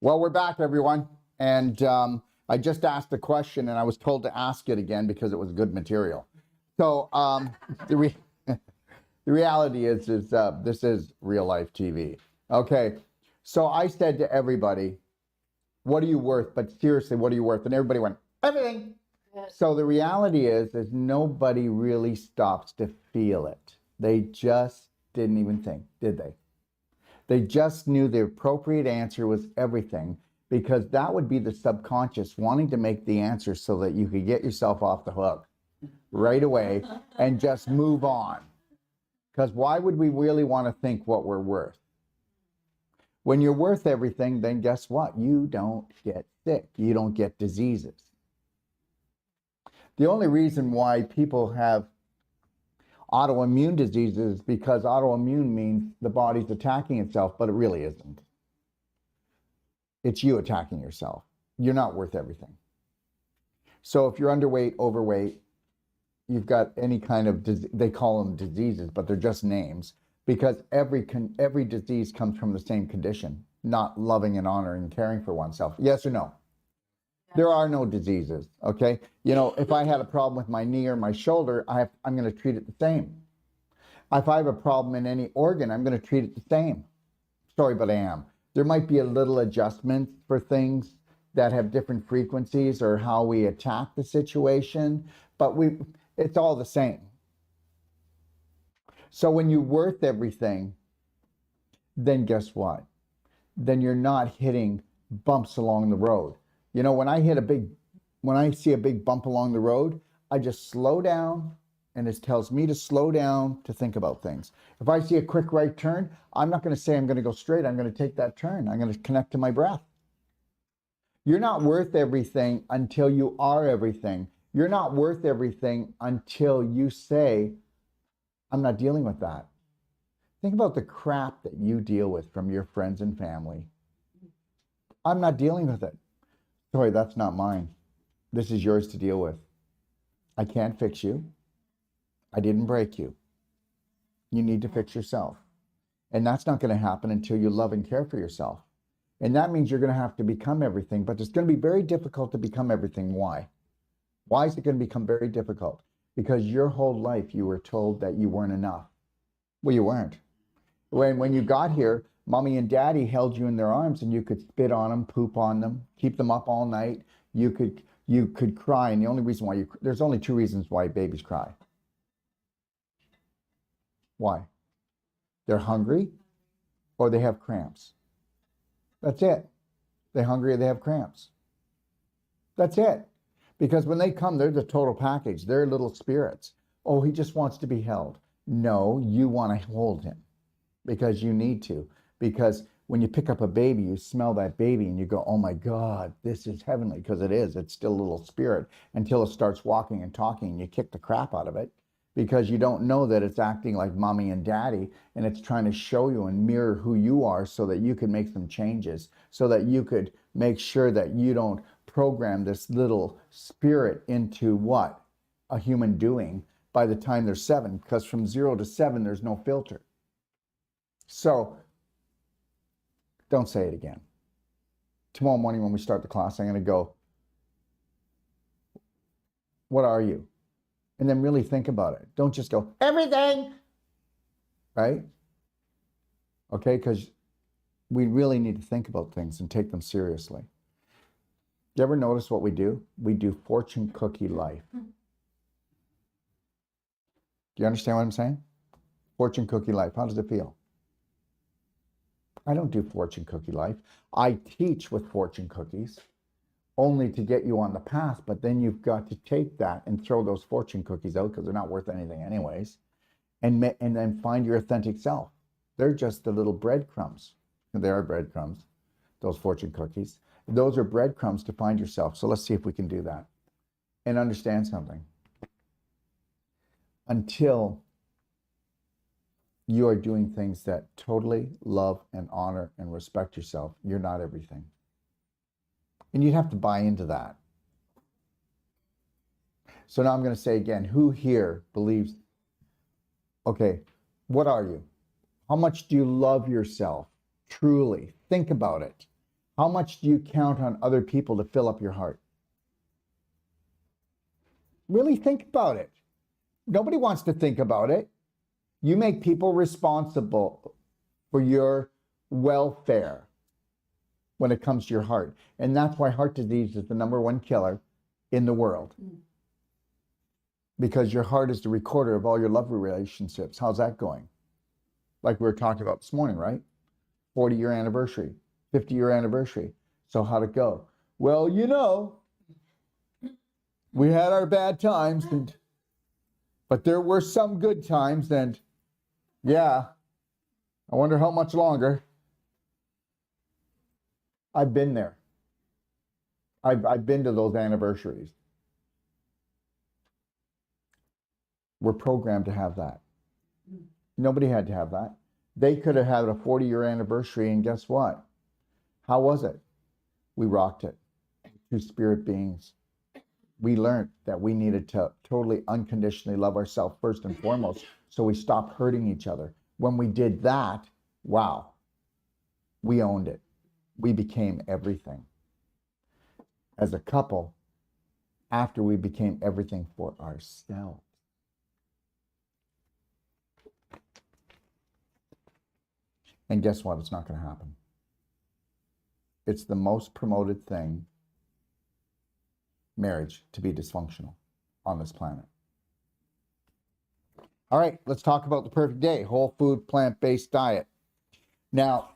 Well, we're back, everyone. And I just asked a question, and I was told to ask it again because it was good material. So the reality is this is real life TV. Okay, so I said to everybody, what are you worth? But seriously, what are you worth? And everybody went, everything. So the reality is nobody really stops to feel it. They just didn't even think, did they? They just knew the appropriate answer was everything, because that would be the subconscious wanting to make the answer so that you could get yourself off the hook right away and just move on. Because why would we really want to think what we're worth? When you're worth everything, then guess what? You don't get sick. You don't get diseases. The only reason why people have autoimmune diseases is because autoimmune means the body's attacking itself, but it really isn't. It's you attacking yourself. You're not worth everything. So if you're underweight, overweight, you've got any kind of, they call them diseases, but they're just names, because every disease comes from the same condition, not loving and honoring and caring for oneself. Yes or no? There are no diseases, okay? You know, if I had a problem with my knee or my shoulder, I'm going to treat it the same. If I have a problem in any organ, I'm going to treat it the same. Sorry, but I am. There might be a little adjustment for things that have different frequencies or how we attack the situation, but it's all the same. So when you're worth everything, then guess what? Then you're not hitting bumps along the road. You know, when I see a big bump along the road, I just slow down, and it tells me to slow down to think about things. If I see a quick right turn, I'm not going to say I'm going to go straight. I'm going to take that turn. I'm going to connect to my breath. You're not worth everything until you are everything. You're not worth everything until you say, I'm not dealing with that. Think about the crap that you deal with from your friends and family. I'm not dealing with it. Sorry, that's not mine. This is yours to deal with. I can't fix you. I didn't break you. You need to fix yourself. And that's not going to happen until you love and care for yourself. And that means you're going to have to become everything, but it's going to be very difficult to become everything. Why? Why is it going to become very difficult? Because your whole life you were told that you weren't enough. Well, you weren't. When you got here, mommy and daddy held you in their arms, and you could spit on them, poop on them, keep them up all night. You could cry, and the only reason why there's only two reasons why babies cry. Why? They're hungry or they have cramps. That's it. They're hungry or they have cramps. That's it. Because when they come, they're the total package. They're little spirits. Oh, he just wants to be held. No, you want to hold him because you need to. Because when you pick up a baby, you smell that baby and you go, oh my God, this is heavenly, because it is. It's still a little spirit until it starts walking and talking, and you kick the crap out of it because you don't know that it's acting like mommy and daddy, and it's trying to show you and mirror who you are so that you can make some changes, so that you could make sure that you don't program this little spirit into what? A human doing by the time they're 7, because from 0 to 7, there's no filter. So don't say it again. Tomorrow morning when we start the class, I'm going to go, what are you? And then really think about it. Don't just go, everything, right? Okay, because we really need to think about things and take them seriously. You ever notice what we do? We do fortune cookie life. Do you understand what I'm saying? Fortune cookie life. How does it feel? I don't do fortune cookie life. I teach with fortune cookies only to get you on the path, but then you've got to take that and throw those fortune cookies out because they're not worth anything anyways, and then find your authentic self. They're just the little breadcrumbs. They are breadcrumbs, those fortune cookies. Those are breadcrumbs to find yourself. So let's see if we can do that. And understand something. Until you are doing things that totally love and honor and respect yourself, you're not everything. And you'd have to buy into that. So now I'm going to say again, who here believes, okay, what are you? How much do you love yourself? Truly, think about it. How much do you count on other people to fill up your heart? Really think about it. Nobody wants to think about it. You make people responsible for your welfare when it comes to your heart. And that's why heart disease is the #1 killer in the world. Because your heart is the recorder of all your love relationships. How's that going? Like we were talking about this morning, right? 40-year anniversary, 50-year anniversary. So how'd it go? Well, you know, we had our bad times, but there were some good times, and yeah, I wonder how much longer. I've been there. I've been to those anniversaries. We're programmed to have that. Nobody had to have that. They could have had a 40-year anniversary, and guess what? How was it? We rocked it. Two spirit beings. We learned that we needed to totally unconditionally love ourselves first and foremost, so we stopped hurting each other. When we did that, wow, we owned it. We became everything. As a couple, after we became everything for ourselves. And guess what? It's not going to happen. It's the most promoted thing, marriage, to be dysfunctional on this planet. All right, let's talk about the perfect day. Whole food, plant-based diet. Now,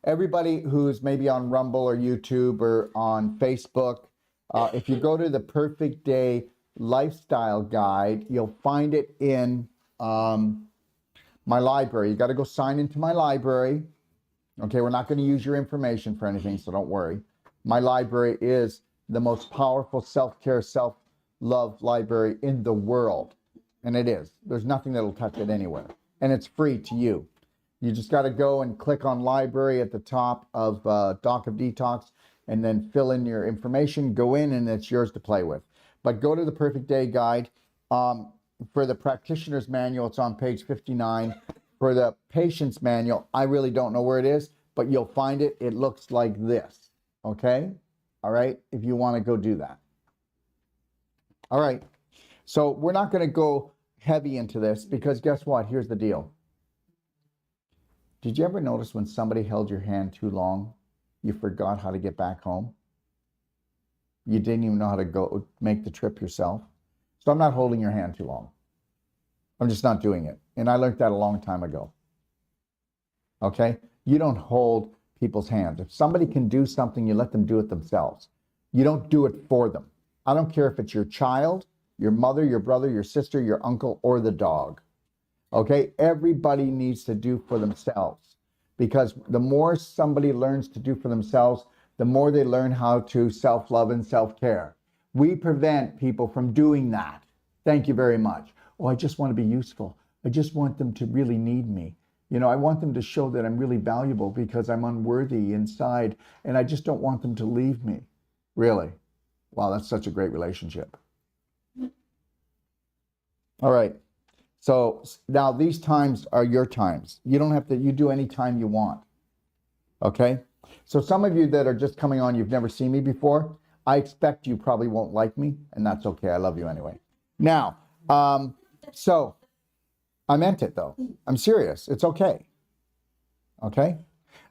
everybody who's maybe on Rumble or YouTube or on Facebook, if you go to the Perfect Day Lifestyle Guide, you'll find it in my library. You got to go sign into my library. Okay, we're not going to use your information for anything, so don't worry. My library is the most powerful self-care, self-love library in the world. And it is. There's nothing that'll touch it anywhere. And it's free to you. You just got to go and click on library at the top of Doc of Detox and then fill in your information, go in, and it's yours to play with. But go to the Perfect Day Guide. For the practitioner's manual, it's on page 59. For the patient's manual, I really don't know where it is, but you'll find it. It looks like this, okay? All right, if you want to go do that. All right, so we're not going to go heavy into this because guess what? Here's the deal. Did you ever notice when somebody held your hand too long, you forgot how to get back home? You didn't even know how to go make the trip yourself? So I'm not holding your hand too long. I'm just not doing it. And I learned that a long time ago. Okay? You don't hold people's hands. If somebody can do something, you let them do it themselves. You don't do it for them. I don't care if it's your child, your mother, your brother, your sister, your uncle, or the dog. Okay? Everybody needs to do for themselves. Because the more somebody learns to do for themselves, the more they learn how to self-love and self-care. We prevent people from doing that. Thank you very much. Oh, I just want to be useful. I just want them to really need me. You know, I want them to show that I'm really valuable because I'm unworthy inside, and I just don't want them to leave me. Really? Wow, that's such a great relationship. All right. So now these times are your times. You don't have to, you do any time you want. Okay? So some of you that are just coming on, you've never seen me before. I expect you probably won't like me, and that's okay. I love you anyway. Now, so I meant it though. I'm serious. It's okay. Okay?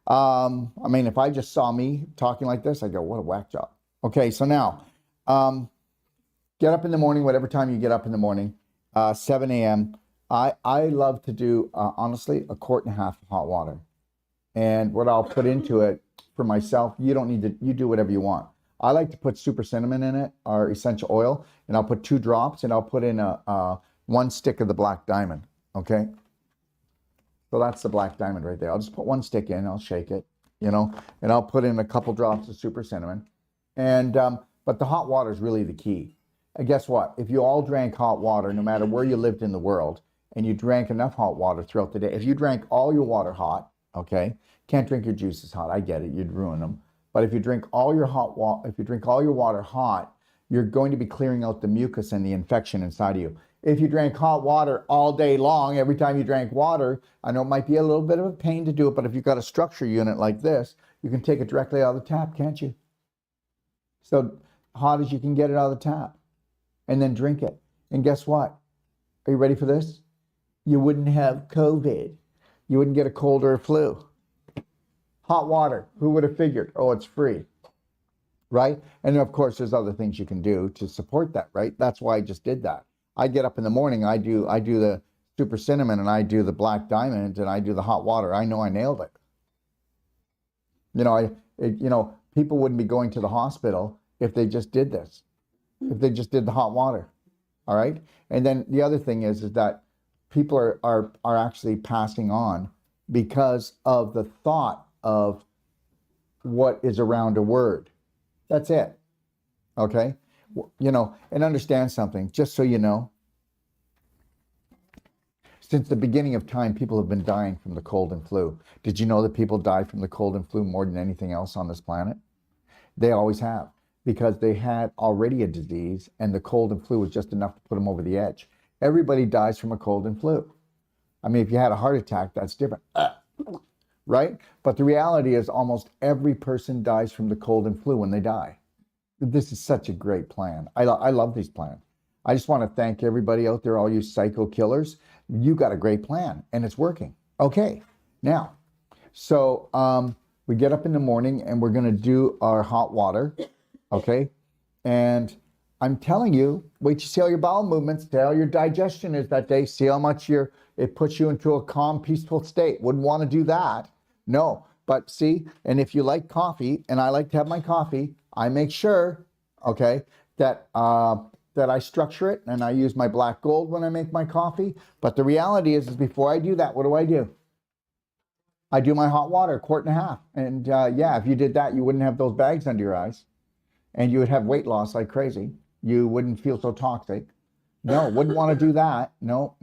I mean, if I just saw me talking like this, I'd go, what a whack job. Okay, so now, get up in the morning, whatever time you get up in the morning, 7 a.m. I love to do, honestly, 1.5 quarts of hot water. And what I'll put into it for myself, you don't need to, you do whatever you want. I like to put super cinnamon in it, or essential oil, and I'll put 2 drops, and I'll put in 1 stick of the black diamond, okay? So that's the black diamond right there. I'll just put 1 stick in, I'll shake it, you know, and I'll put in a couple drops of super cinnamon. And, but the hot water is really the key. And guess what? If you all drank hot water, no matter where you lived in the world, and you drank enough hot water throughout the day, if you drank all your water hot, okay, can't drink your juices hot, I get it, you'd ruin them. But if you drink all your water hot, you're going to be clearing out the mucus and the infection inside of you. If you drank hot water all day long, every time you drank water, I know it might be a little bit of a pain to do it, but if you've got a structure unit like this, You can take it directly out of the tap, can't you? So hot as you can get it out of the tap, and then drink it. And guess what? Are you ready for this? You wouldn't have COVID. You wouldn't get a cold or a flu. Hot water. Who would have figured? Oh, it's free. Right? And of course, there's other things you can do to support that, right? That's why I just did that. I get up in the morning, I do the super cinnamon, and I do the black diamond, and I do the hot water. I know I nailed it. People wouldn't be going to the hospital if they just did this, if they just did the hot water. All right. And then the other thing is that people are actually passing on because of the thought of what is around a word. That's it. Okay. And understand something, just so you know, since the beginning of time, people have been dying from the cold and flu. Did you know that people die from the cold and flu more than anything else on this planet? They always have, because they had already a disease, and the cold and flu was just enough to put them over the edge. Everybody dies from a cold and flu. I mean, if you had a heart attack, that's different, right? But the reality is almost every person dies from the cold and flu when they die. This is such a great plan. I love these plans. I just want to thank everybody out there, all you psycho killers. You got a great plan, and it's working. Okay, now, so we get up in the morning, and we're going to do our hot water, okay? And I'm telling you, wait to see how your bowel movements, see how your digestion is that day, see how much it puts you into a calm, peaceful state. Wouldn't want to do that. No, but see, and if you like coffee, and I like to have my coffee, I make sure, okay, that I structure it, and I use my black gold when I make my coffee. But the reality is before I do that, what do? I do my hot water, 1.5 quarts. And yeah, if you did that, you wouldn't have those bags under your eyes, and you would have weight loss like crazy. You wouldn't feel so toxic. No, wouldn't want to do that. No.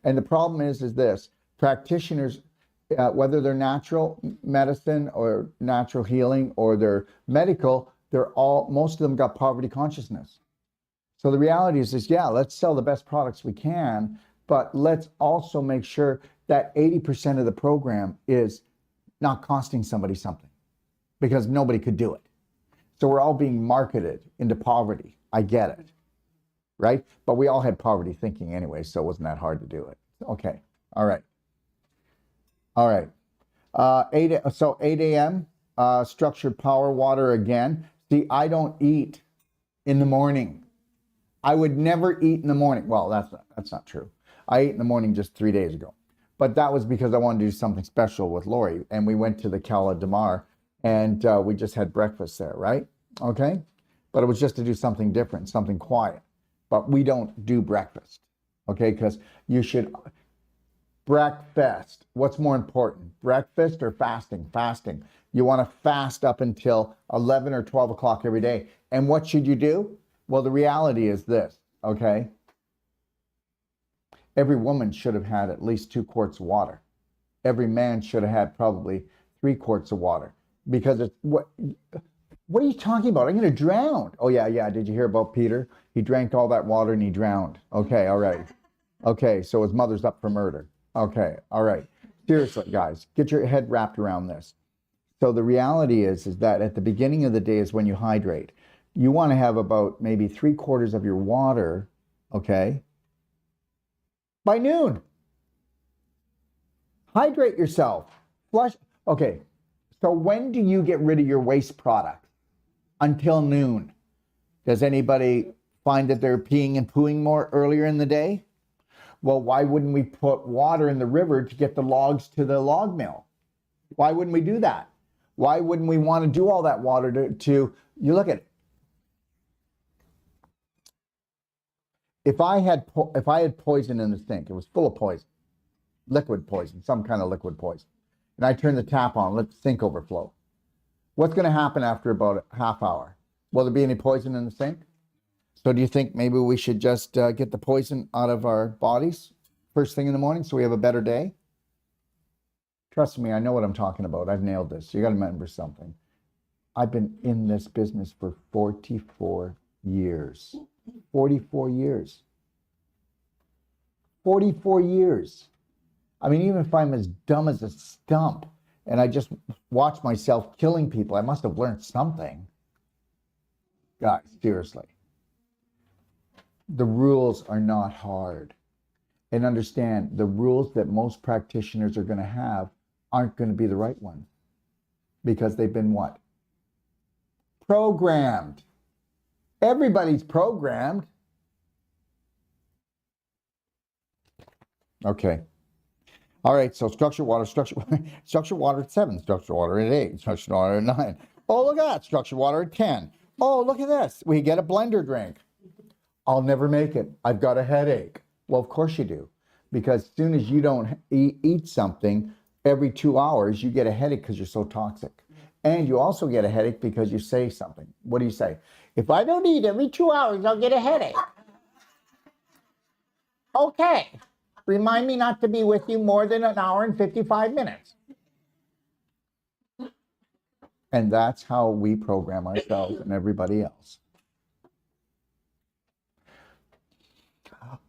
And the problem is this: practitioners, whether they're natural medicine or natural healing or they're medical, most of them got poverty consciousness. So the reality is yeah, let's sell the best products we can, but let's also make sure that 80% of the program is not costing somebody something, because nobody could do it. So we're all being marketed into poverty. I get it, right? But we all had poverty thinking anyway, so it wasn't that hard to do it. Okay, all right. 8 a.m., structured power water again. See, I don't eat in the morning. I would never eat in the morning. Well, that's not true. I ate in the morning just 3 days ago. But that was because I wanted to do something special with Lori. And we went to the Cala de Mar, and we just had breakfast there, right? Okay? But it was just to do something different, something quiet. But we don't do breakfast, okay? Because you should... Breakfast. What's more important, breakfast or fasting? Fasting. You want to fast up until 11 or 12 o'clock every day. And what should you do? Well, the reality is this, okay? Every woman should have had at least 2 quarts of water. Every man should have had probably 3 quarts of water. Because it's what are you talking about? I'm going to drown. Oh, yeah. Did you hear about Peter? He drank all that water and he drowned. Okay, all right. Okay, so his mother's up for murder. Okay, all right. Seriously, guys, get your head wrapped around this. So the reality is that at the beginning of the day is when you hydrate. You want to have about maybe 3/4 of your water, okay, by noon. Hydrate yourself. Flush. Okay, so when do you get rid of your waste product? Until noon. Does anybody find that they're peeing and pooing more earlier in the day? Well, why wouldn't we put water in the river to get the logs to the log mill? Why wouldn't we do that? Why wouldn't we want to do all that water to you look at it. If I had poison in the sink, it was full of poison, liquid poison, some kind of liquid poison, and I turn the tap on, let the sink overflow. What's going to happen after about a half hour? Will there be any poison in the sink? So do you think maybe we should just get the poison out of our bodies first thing in the morning so we have a better day? Trust me, I know what I'm talking about. I've nailed this. You got to remember something. I've been in this business for 44 years. 44 years. 44 years. I mean, even if I'm as dumb as a stump, and I just watched myself killing people. I must have learned something. Guys, seriously. The rules are not hard. And understand, the rules that most practitioners are going to have aren't going to be the right ones. Because they've been what? Programmed. Everybody's programmed. Okay. All right, so structured water at 7, structured water at 8, structured water at 9. Oh, look at that, structured water at 10. Oh, look at this. We get a blender drink. I'll never make it. I've got a headache. Well, of course you do. Because as soon as you don't eat something, every 2 hours, you get a headache because you're so toxic. And you also get a headache because you say something. What do you say? If I don't eat every 2 hours, I'll get a headache. Okay. Remind me not to be with you more than an hour and 55 minutes. And that's how we program ourselves and everybody else.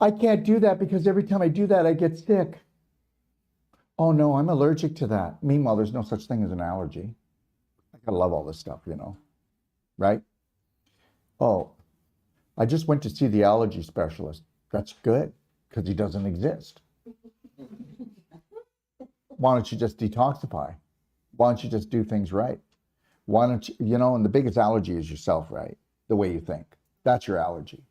I can't do that because every time I do that, I get sick. Oh no, I'm allergic to that. Meanwhile, there's no such thing as an allergy. I gotta love all this stuff, you know, right? Oh, I just went to see the allergy specialist. That's good, because he doesn't exist. Why don't you just detoxify? Why don't you just do things right? Why don't you, you know, and the biggest allergy is yourself, right? The way you think. That's your allergy.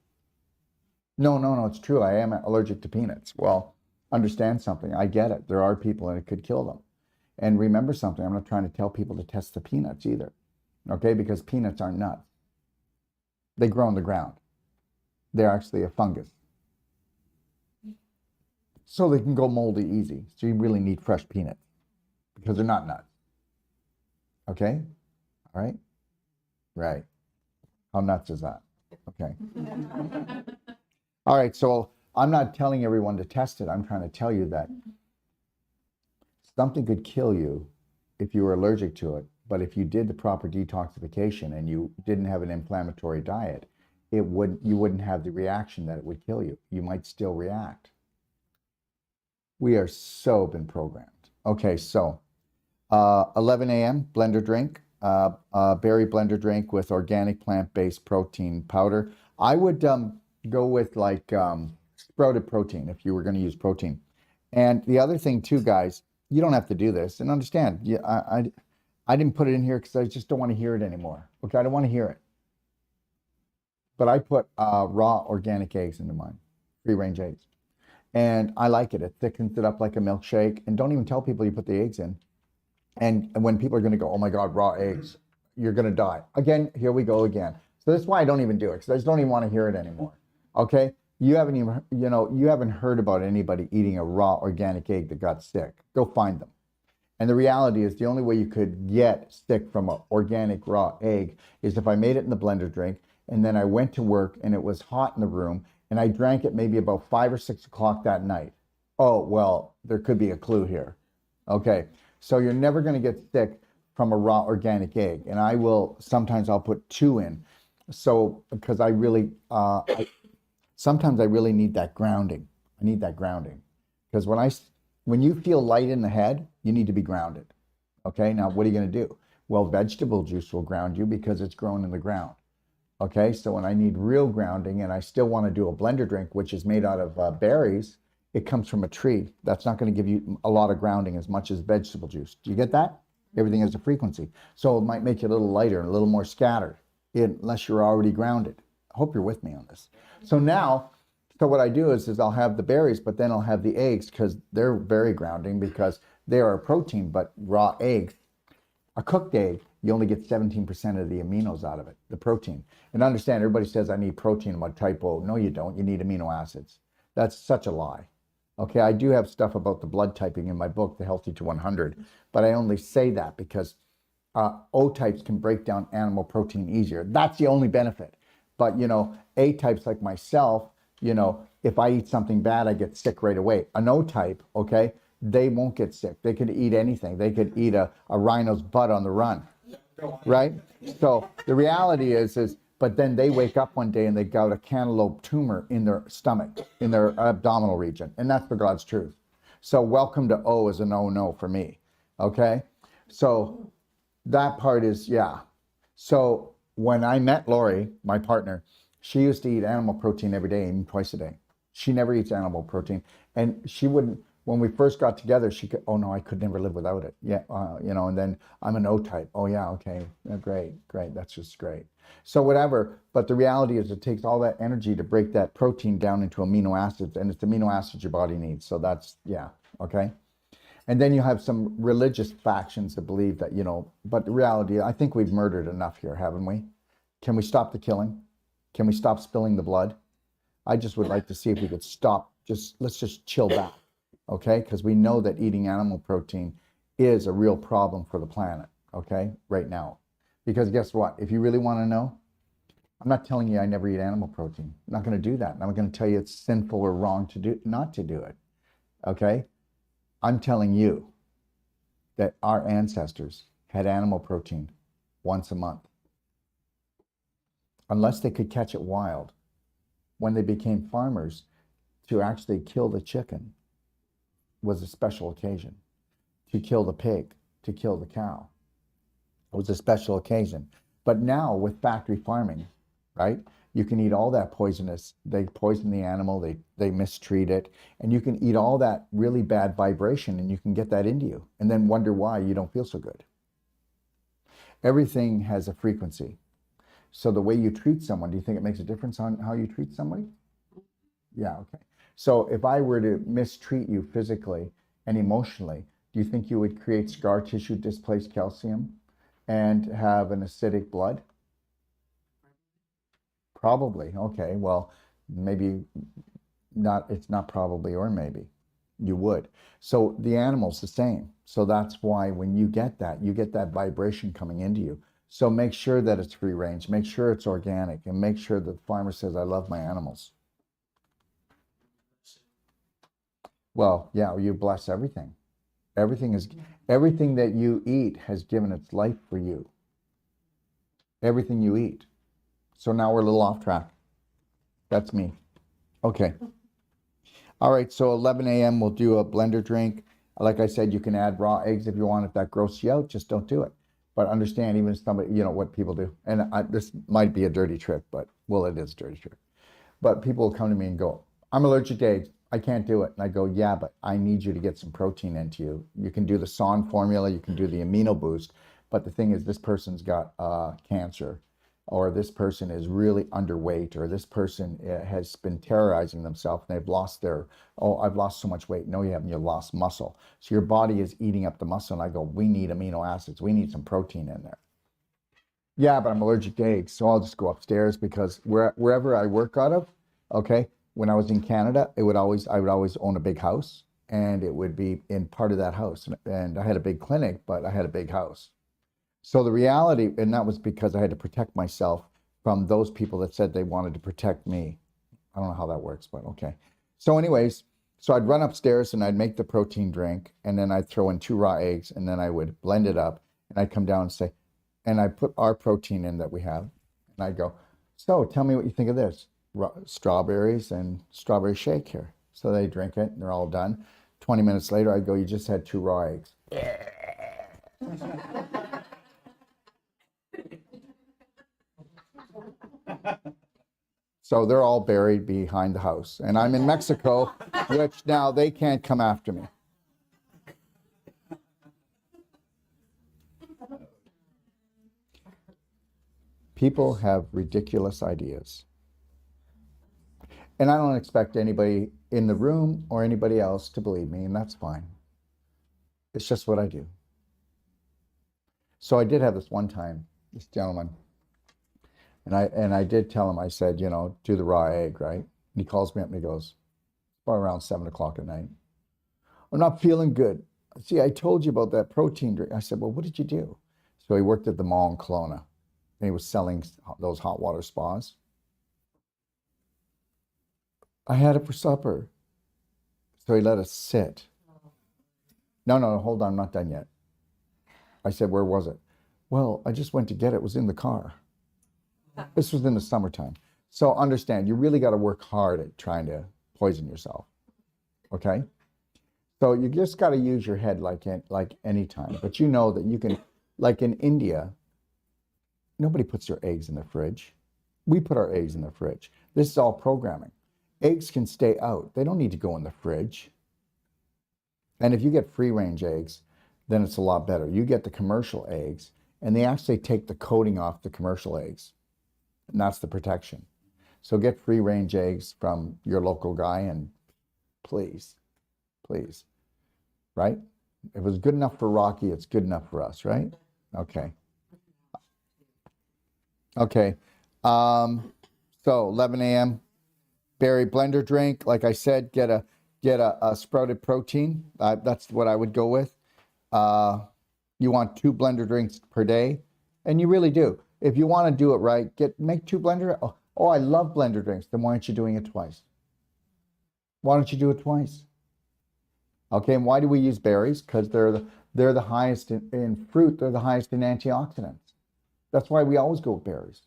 No, it's true. I am allergic to peanuts. Well, understand something. I get it. There are people and it could kill them. And remember something. I'm not trying to tell people to test the peanuts either. Okay? Because peanuts aren't nuts. They grow in the ground. They're actually a fungus. So they can go moldy easy. So you really need fresh peanuts because they're not nuts. Okay? All right? Right. How nuts is that? Okay. All right, so I'm not telling everyone to test it. I'm trying to tell you that something could kill you if you were allergic to it, but if you did the proper detoxification and you didn't have an inflammatory diet, you wouldn't have the reaction that it would kill you. You might still react. We are so been programmed. Okay, so 11 a.m. blender drink, berry blender drink with organic plant-based protein powder. I would go with like sprouted protein if you were going to use protein. And the other thing too, guys, you don't have to do this. And understand, I didn't put it in here because I just don't want to hear it anymore. Okay, I don't want to hear it. But I put raw organic eggs into mine, free-range eggs. And I like it. It thickens it up like a milkshake. And don't even tell people you put the eggs in. And when people are going to go, oh my God, raw eggs, you're going to die. Again, here we go again. So that's why I don't even do it, because I just don't even want to hear it anymore. Okay? You haven't even, you haven't heard about anybody eating a raw organic egg that got sick. Go find them. And the reality is the only way you could get sick from an organic raw egg is if I made it in the blender drink and then I went to work and it was hot in the room and I drank it maybe about 5 or 6 o'clock that night. Oh, well, there could be a clue here. Okay, so you're never going to get sick from a raw organic egg. And sometimes I'll put 2 in. So, because I really, sometimes I really need that grounding. I need that grounding. Because when you feel light in the head, you need to be grounded. Okay, now what are you going to do? Well, vegetable juice will ground you because it's grown in the ground. Okay, so when I need real grounding and I still want to do a blender drink, which is made out of berries, it comes from a tree. That's not going to give you a lot of grounding as much as vegetable juice. Do you get that? Everything has a frequency. So it might make you a little lighter and a little more scattered, unless you're already grounded. I hope you're with me on this. So now, what I do is I'll have the berries, but then I'll have the eggs because they're very grounding because they are a protein, but raw eggs, a cooked egg, you only get 17% of the aminos out of it, the protein. And understand, everybody says I need protein, I'm a typo. No, you don't. You need amino acids. That's such a lie. Okay, I do have stuff about the blood typing in my book, The Healthy to 100, but I only say that because O types can break down animal protein easier. That's the only benefit. But, A types like myself, if I eat something bad, I get sick right away. An O type, okay, they won't get sick. They could eat anything. They could eat a rhino's butt on the run, right? So the reality is, but then they wake up one day and they got a cantaloupe tumor in their stomach, in their abdominal region. And that's the God's truth. So welcome to O as a no for me, okay? So that part is, yeah. So when I met Lori, my partner, she used to eat animal protein every day, even twice a day. She never eats animal protein. And she wouldn't, when we first got together, she could, oh no, I could never live without it. Yeah, and then I'm an O type. Oh yeah, okay, yeah, great. That's just great. So whatever, but the reality is it takes all that energy to break that protein down into amino acids, and it's amino acids your body needs. So that's, yeah, okay. And then you have some religious factions that believe that, but the reality, I think we've murdered enough here, haven't we? Can we stop the killing? Can we stop spilling the blood? I just would like to see if we could stop, let's just chill back, okay? Because we know that eating animal protein is a real problem for the planet, okay, right now. Because guess what? If you really want to know, I'm not telling you I never eat animal protein. I'm not going to do that. I'm going to tell you it's sinful or wrong to do, not to do it, okay? I'm telling you that our ancestors had animal protein once a month. Unless they could catch it wild. When they became farmers, to actually kill the chicken was a special occasion. To kill the pig, to kill the cow was a special occasion. But now with factory farming, right? You can eat all that poisonous, they poison the animal, they mistreat it, and you can eat all that really bad vibration and you can get that into you and then wonder why you don't feel so good. Everything has a frequency. So the way you treat someone, do you think it makes a difference on how you treat somebody? Yeah, okay. So if I were to mistreat you physically and emotionally, do you think you would create scar tissue, displaced calcium, and have an acidic blood? Probably. Okay, well, maybe not, it's not probably or maybe. You would. So the animal's the same. So that's why when you get that vibration coming into you. So make sure that it's free range, make sure it's organic, and make sure the farmer says, I love my animals. Well, yeah, you bless everything. Everything that you eat has given its life for you. Everything you eat. So now we're a little off track. That's me. Okay. All right, so 11 a.m. we'll do a blender drink. Like I said, you can add raw eggs if you want. If that grosses you out, just don't do it. But understand, even if somebody, what people do. And this might be a dirty trick, but, well, it is a dirty trick. But people will come to me and go, I'm allergic to eggs. I can't do it. And I go, yeah, but I need you to get some protein into you. You can do the SON formula. You can do the amino boost. But the thing is, this person's got cancer, or this person is really underweight, or this person has been terrorizing themselves and they've lost I've lost so much weight. No, you haven't. You lost muscle. So your body is eating up the muscle. And I go, we need amino acids. We need some protein in there. Yeah, but I'm allergic to eggs. So I'll just go upstairs, because wherever I work out of, okay, when I was in Canada, I would always own a big house, and it would be in part of that house. And I had a big clinic, but I had a big house. So the reality, and that was because I had to protect myself from those people that said they wanted to protect me. I don't know how that works, but okay. So anyways, so I'd run upstairs and I'd make the protein drink, and then I'd throw in 2 raw eggs, and then I would blend it up, and I'd come down and say, and I put our protein in that we have, and I'd go, so tell me what you think of this. Strawberries and strawberry shake here. So they drink it, and they're all done. 20 minutes later, I'd go, you just had 2 raw eggs. So they're all buried behind the house. And I'm in Mexico, which now they can't come after me. People have ridiculous ideas. And I don't expect anybody in the room or anybody else to believe me, and that's fine. It's just what I do. So I did have this one time, this gentleman, and I did tell him, I said, do the raw egg, right? And he calls me up and he goes, probably around 7 o'clock at night, I'm not feeling good. See, I told you about that protein drink. I said, well, what did you do? So he worked at the mall in Kelowna, and he was selling those hot water spas. I had it for supper. So he let us sit. No, hold on, I'm not done yet. I said, where was it? Well, I just went to get it. It was in the car. This was in the summertime. So understand, you really got to work hard at trying to poison yourself. Okay? So you just got to use your head like any time. But you know that you can, like in India, nobody puts their eggs in the fridge. We put our eggs in the fridge. This is all programming. Eggs can stay out. They don't need to go in the fridge. And if you get free-range eggs, then it's a lot better. You get the commercial eggs, and they actually take the coating off the commercial eggs. And that's the protection. So get free-range eggs from your local guy, and please, please, right? If it was good enough for Rocky, it's good enough for us, right? Okay. Okay. So 11 a.m. berry blender drink. Like I said, get a sprouted protein. That's what I would go with. You want 2 blender drinks per day, and you really do. If you want to do it right, make 2 blender. Oh, I love blender drinks. Then why aren't you doing it twice? Why don't you do it twice? Okay, and why do we use berries? Because they're the highest in fruit. They're the highest in antioxidants. That's why we always go with berries.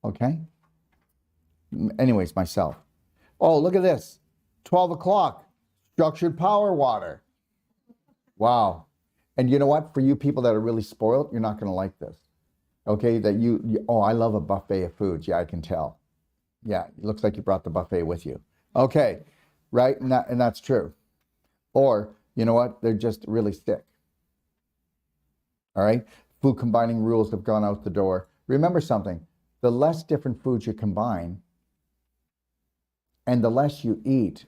Okay? Anyways, myself. Oh, look at this. 12 o'clock. Structured power water. Wow. And you know what? For you people that are really spoiled, you're not going to like this. Okay? Oh, I love a buffet of foods. Yeah, I can tell. Yeah, it looks like you brought the buffet with you. Okay. Right? And that's true. Or, you know what? They're just really sick. All right? Food combining rules have gone out the door. Remember something. The less different foods you combine and the less you eat,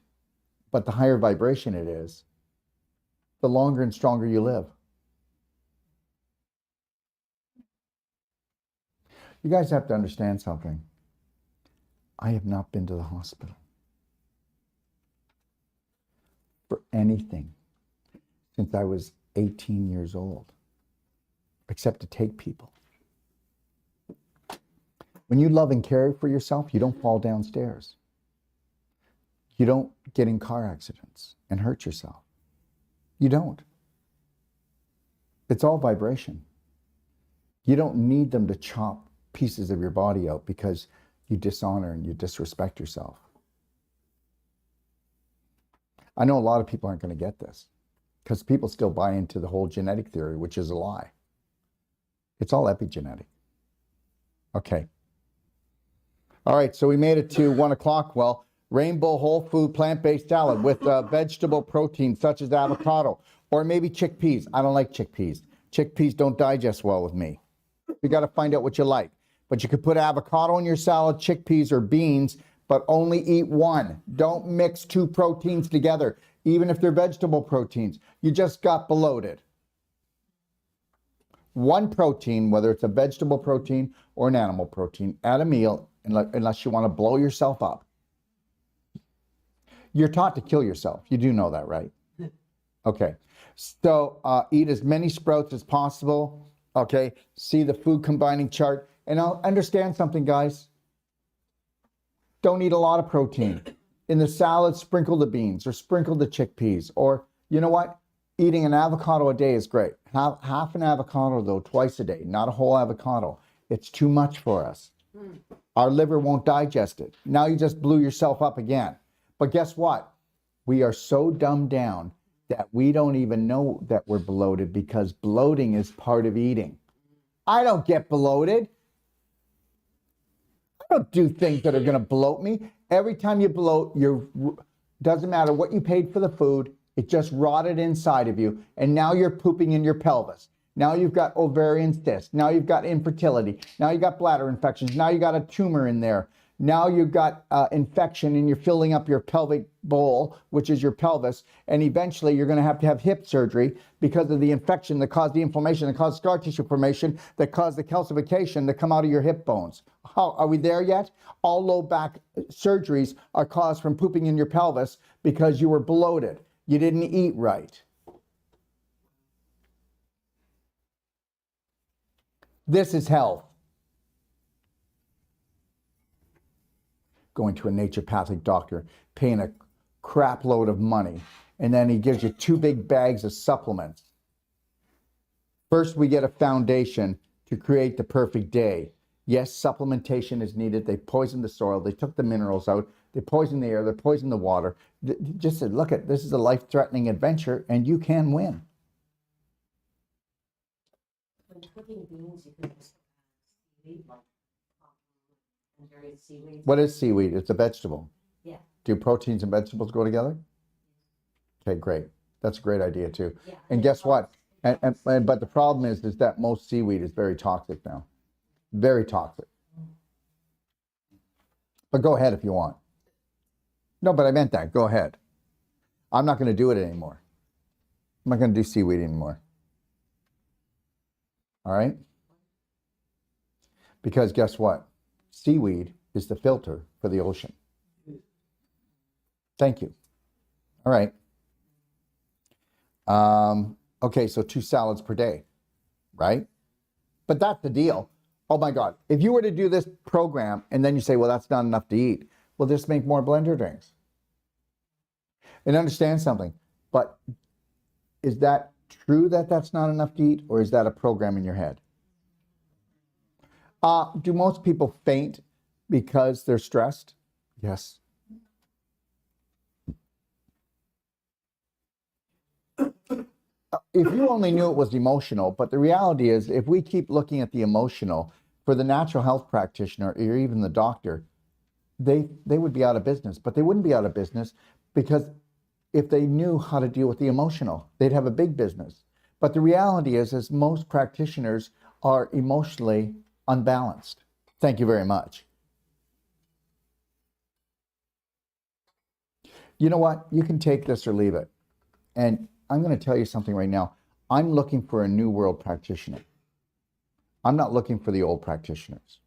but the higher vibration it is, the longer and stronger you live. You guys have to understand something. I have not been to the hospital for anything since I was 18 years old, except to take people. When you love and care for yourself, you don't fall downstairs. You don't get in car accidents and hurt yourself. You don't. It's all vibration. You don't need them to chop pieces of your body out because you dishonor and you disrespect yourself. I know a lot of people aren't going to get this because people still buy into the whole genetic theory, which is a lie. It's all epigenetic. Okay. All right, so we made it to 1 o'clock. Well, rainbow whole food plant-based salad with vegetable protein such as avocado or maybe chickpeas. I don't like chickpeas. Chickpeas don't digest well with me. You got to find out what you like. But you could put avocado in your salad, chickpeas or beans, but only eat one. Don't mix 2 proteins together, even if they're vegetable proteins. You just got bloated. 1 protein, whether it's a vegetable protein or an animal protein, at a meal, unless you want to blow yourself up. You're taught to kill yourself. You do know that, right? Okay. So eat as many sprouts as possible. Okay. See the food combining chart. And I'll understand something, guys. Don't eat a lot of protein. In the salad, sprinkle the beans or sprinkle the chickpeas. Or, you know what? Eating an avocado a day is great. Have half an avocado, though, twice a day. Not a whole avocado. It's too much for us. Our liver won't digest it. Now you just blew yourself up again. But guess what? We are so dumbed down that we don't even know that we're bloated because bloating is part of eating. I don't get bloated. I don't do things that are going to bloat me. Every time you bloat, doesn't matter what you paid for the food, it just rotted inside of you, and now you're pooping in your pelvis. Now you've got ovarian cysts. Now you've got infertility. Now you've got bladder infections. Now you got a tumor in there. Now you've got infection and you're filling up your pelvic bowl, which is your pelvis. And eventually you're going to have hip surgery because of the infection that caused the inflammation, that caused scar tissue formation, that caused the calcification that come out of your hip bones. How, are we there yet? All low back surgeries are caused from pooping in your pelvis because you were bloated. You didn't eat right. This is health. Going to a naturopathic doctor, paying a crap load of money, and then he gives you 2 big bags of supplements. First, we get a foundation to create the perfect day. Yes, supplementation is needed. They poisoned the soil. They took the minerals out. they poison the air, they poison the water. Just said, look at this is a life-threatening adventure, and you can win. When cooking beans, you can just seaweed, like seaweed. What is seaweed? It's a vegetable. Yeah. Do proteins and vegetables go together? Okay, great. That's a great idea too. Yeah. And guess what? But the problem is that most seaweed is very toxic now. Very toxic. But go ahead if you want. No, but I meant that. Go ahead. I'm not going to do it anymore. I'm not going to do seaweed anymore. All right? Because guess what? Seaweed is the filter for the ocean. Thank you. All right. Okay, so 2 salads per day, right? But that's the deal. Oh my God. If you were to do this program and then you say, well, that's not enough to eat, well, just make more blender drinks. And understand something, but is that true that that's not enough to eat, or is that a program in your head? Do most people faint because they're stressed? Yes. If you only knew it was emotional, but the reality is if we keep looking at the emotional, for the natural health practitioner or even the doctor, they would be out of business. But they wouldn't be out of business because if they knew how to deal with the emotional, they'd have a big business. But the reality is most practitioners are emotionally unbalanced. Thank you very much. You know what? You can take this or leave it. And I'm going to tell you something right now. I'm looking for a new world practitioner. I'm not looking for the old practitioners.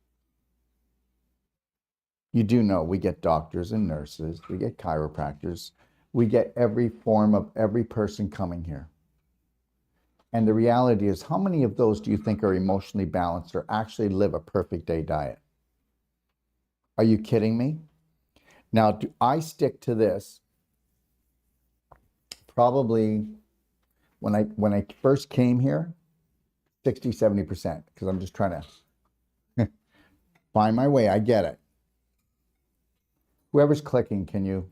You do know we get doctors and nurses, we get chiropractors, we get every form of every person coming here. And the reality is, how many of those do you think are emotionally balanced or actually live a perfect day diet? Are you kidding me? Now, do I stick to this? Probably when I first came here, 60, 70%, because I'm just trying to find my way. I get it. Whoever's clicking, can you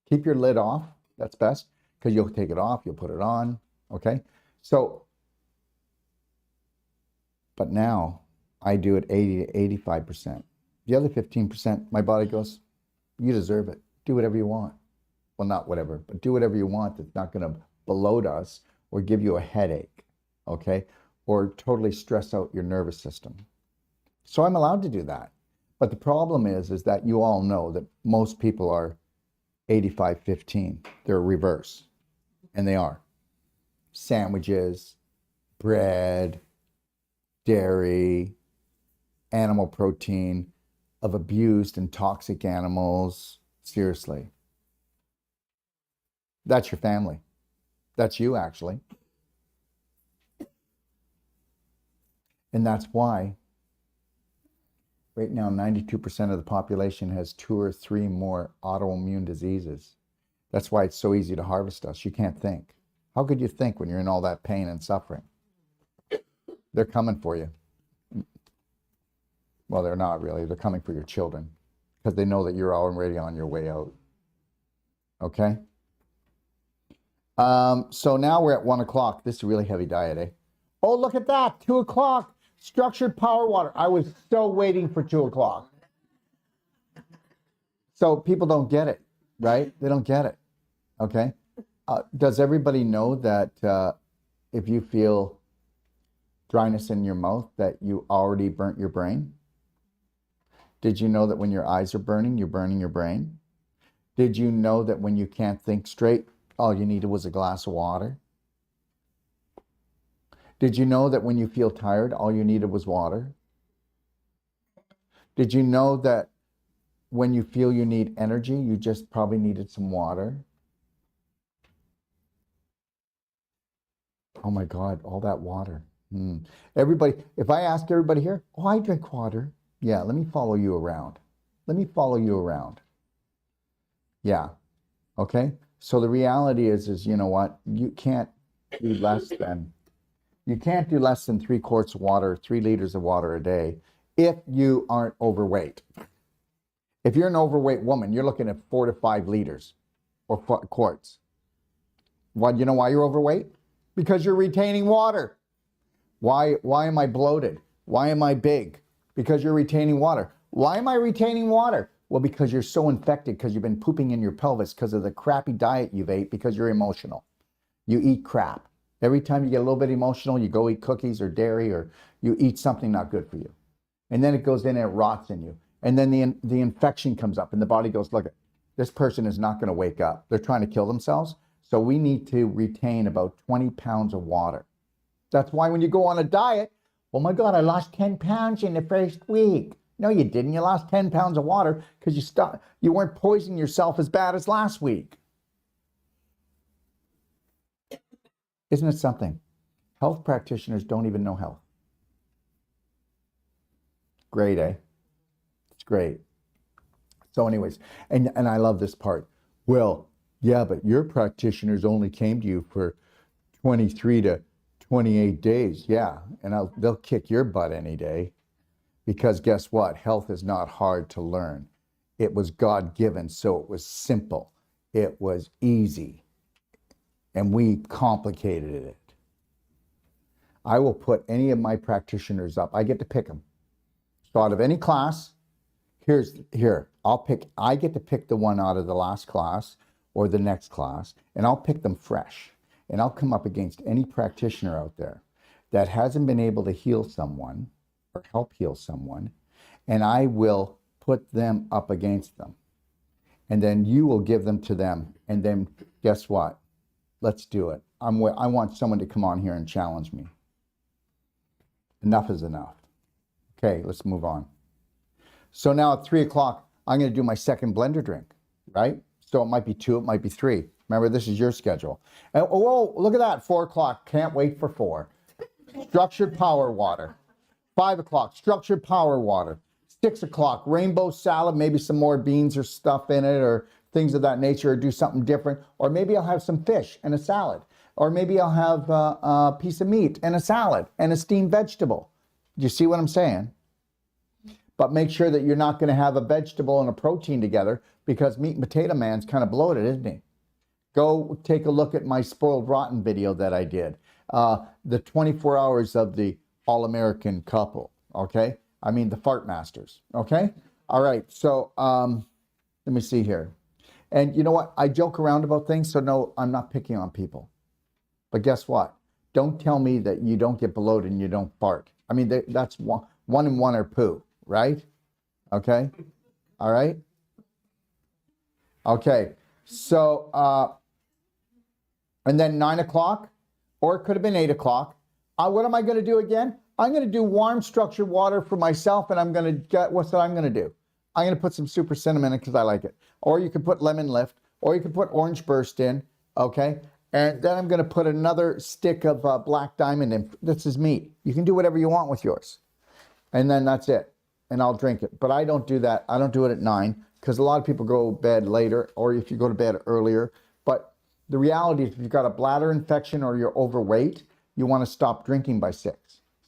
keep your lid off? That's best, because you'll take it off, you'll put it on, okay? So, but now I do it 80 to 85%. The other 15%, my body goes, you deserve it. Do whatever you want. Well, not whatever, but do whatever you want that's not going to bloat us or give you a headache, okay? Or totally stress out your nervous system. So I'm allowed to do that. But the problem is that you all know that most people are 85-15. They're reverse. And they are. Sandwiches, bread, dairy, animal protein of abused and toxic animals. Seriously. That's your family. That's you, actually. And that's why right now 92% of the population has 2 or 3 more autoimmune diseases. That's why it's so easy to harvest us. You can't think. How could you think when you're in all that pain and suffering? They're coming for you. Well, they're not really. They're coming for your children because they know that you're already on your way out. Okay? So now we're at 1 o'clock. This is a really heavy diet, eh? Oh, look at that. 2 o'clock. Structured power water. I was so waiting for 2 o'clock. So people don't get it, right? They don't get it. Okay? Does everybody know that if you feel dryness in your mouth, that you already burnt your brain? Did you know that when your eyes are burning, you're burning your brain? Did you know that when you can't think straight, all you needed was a glass of water? Did you know that when you feel tired, all you needed was water? Did you know that when you feel you need energy, you just probably needed some water? Oh my God, all that water. Everybody, if I ask everybody here, oh, I drink water. Yeah, let me follow you around. Let me follow you around. Yeah, okay? So the reality is you know what? You can't do less than 3 quarts of water, 3 liters of water a day if you aren't overweight. If you're an overweight woman, you're looking at 4 to 5 liters or quarts. Why? You know why you're overweight? Because you're retaining water. Why am I bloated? Why am I big? Because you're retaining water. Why am I retaining water? Well, because you're so infected because you've been pooping in your pelvis because of the crappy diet you've ate because you're emotional. You eat crap. Every time you get a little bit emotional, you go eat cookies or dairy or you eat something not good for you. And then it goes in and it rots in you. And then the infection comes up and the body goes, look, this person is not going to wake up. They're trying to kill themselves. So we need to retain about 20 pounds of water. That's why when you go on a diet, oh my God, I lost 10 pounds in the first week. No, you didn't. You lost 10 pounds of water because you weren't poisoning yourself as bad as last week. Isn't it something? Health practitioners don't even know health. Great, eh? It's great. So anyways, and I love this part. Well, yeah, but your practitioners only came to you for 23 to 28 days. Yeah, and they'll kick your butt any day. Because guess what? Health is not hard to learn. It was God-given, so it was simple. It was easy. And we complicated it. I will put any of my practitioners up. I get to pick them. So out of any class, I get to pick the one out of the last class or the next class, and I'll pick them fresh. And I'll come up against any practitioner out there that hasn't been able to heal someone or help heal someone, and I will put them up against them. And then you will give them to them, and then guess what? Let's do it. I want someone to come on here and challenge me. Enough is enough. Okay, let's move on. So now at 3 o'clock, I'm going to do my second blender drink, right? So it might be 2, it might be 3. Remember, this is your schedule. And, oh, look at that, 4 o'clock. Can't wait for 4. Structured power water. 5 o'clock, structured power water. 6 o'clock, rainbow salad, maybe some more beans or stuff in it or things of that nature, or do something different. Or maybe I'll have some fish and a salad. Or maybe I'll have a piece of meat and a salad and a steamed vegetable. Do you see what I'm saying? But make sure that you're not going to have a vegetable and a protein together, because meat and potato man's kind of bloated, isn't he? Go take a look at my spoiled rotten video that I did. The 24 hours of the all-American couple, okay? I mean the fart masters, okay? All right, so let me see here. And you know what? I joke around about things, so no, I'm not picking on people. But guess what? Don't tell me that you don't get bloated and you don't fart. I mean, that's one and one are poo, right? Okay? All right? Okay, so, and then 9 o'clock, or it could have been 8 o'clock. What am I going to do again? I'm going to do warm structured water for myself, and I'm going to get, what's that I'm going to do? I'm going to put some super cinnamon in because I like it. Or you can put lemon lift, or you can put orange burst in, okay? And then I'm going to put another stick of black diamond in. This is me. You can do whatever you want with yours. And then that's it. And I'll drink it. But I don't do that. I don't do it at 9 because a lot of people go to bed later, or if you go to bed earlier. But the reality is if you've got a bladder infection or you're overweight, you want to stop drinking by 6.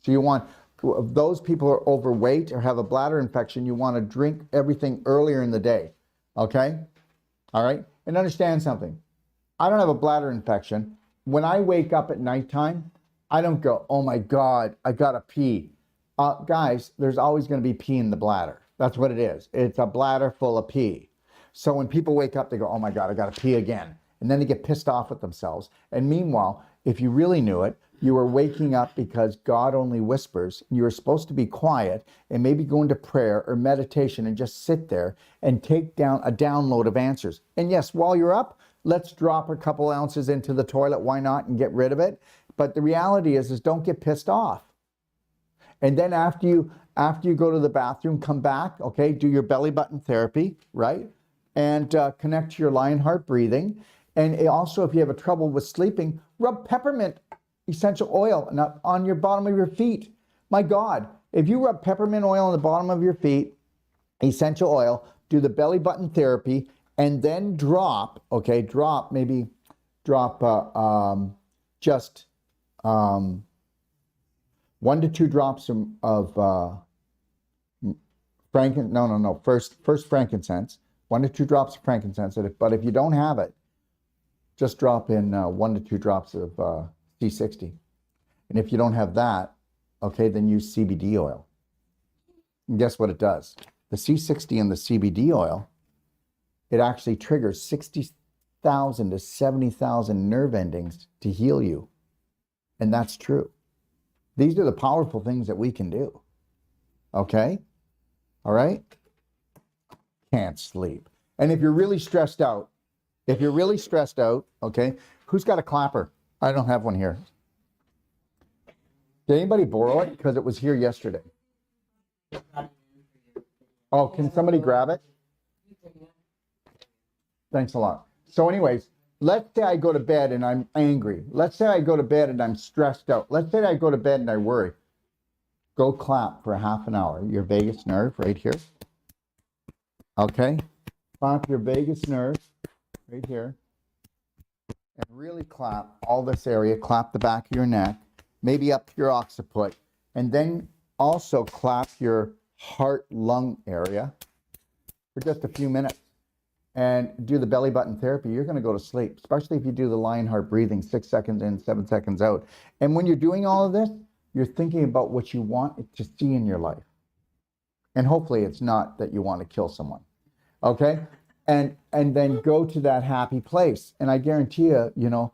So you want, if those people are overweight or have a bladder infection, you want to drink everything earlier in the day. Okay? All right? And understand something. I don't have a bladder infection. When I wake up at nighttime, I don't go, oh my God, I gotta pee. Guys, there's always gonna be pee in the bladder. That's what it is. It's a bladder full of pee. So when people wake up, they go, oh my God, I gotta pee again. And then they get pissed off at themselves. And meanwhile, if you really knew it, you were waking up because God only whispers. You were supposed to be quiet and maybe go into prayer or meditation and just sit there and take down a download of answers. And yes, while you're up, let's drop a couple ounces into the toilet. Why not? And get rid of it. But the reality is don't get pissed off. And then after you go to the bathroom, come back, okay, do your belly button therapy, right? And connect to your lion heart breathing. And also, if you have a trouble with sleeping, rub peppermint essential oil on your bottom of your feet. My God, if you rub peppermint oil on the bottom of your feet, essential oil, do the belly button therapy, and then drop, okay, just 1 to 2 drops of No. First frankincense, 1 to 2 drops of frankincense. But if you don't have it, just drop in 1 to 2 drops of C60. And if you don't have that, okay, then use CBD oil. And guess what it does? The C60 and the CBD oil, it actually triggers 60,000 to 70,000 nerve endings to heal you. And that's true. These are the powerful things that we can do. Okay? All right? Can't sleep. And if you're really stressed out, okay, who's got a clapper? I don't have one here. Did anybody borrow it? Because it was here yesterday. Oh, can somebody grab it? Thanks a lot. So anyways, let's say I go to bed and I'm angry. Let's say I go to bed and I'm stressed out. Let's say I go to bed and I worry. Go clap for half an hour. Your vagus nerve right here. Okay? Clap your vagus nerve right here. And really clap all this area. Clap the back of your neck. Maybe up to your occiput. And then also clap your heart-lung area for just a few minutes. And do the belly button therapy. You're going to go to sleep, especially if you do the Lionheart breathing, 6 seconds in, 7 seconds out. And when you're doing all of this, you're thinking about what you want to see in your life. And hopefully it's not that you want to kill someone. Okay? And then go to that happy place. And I guarantee you, you know,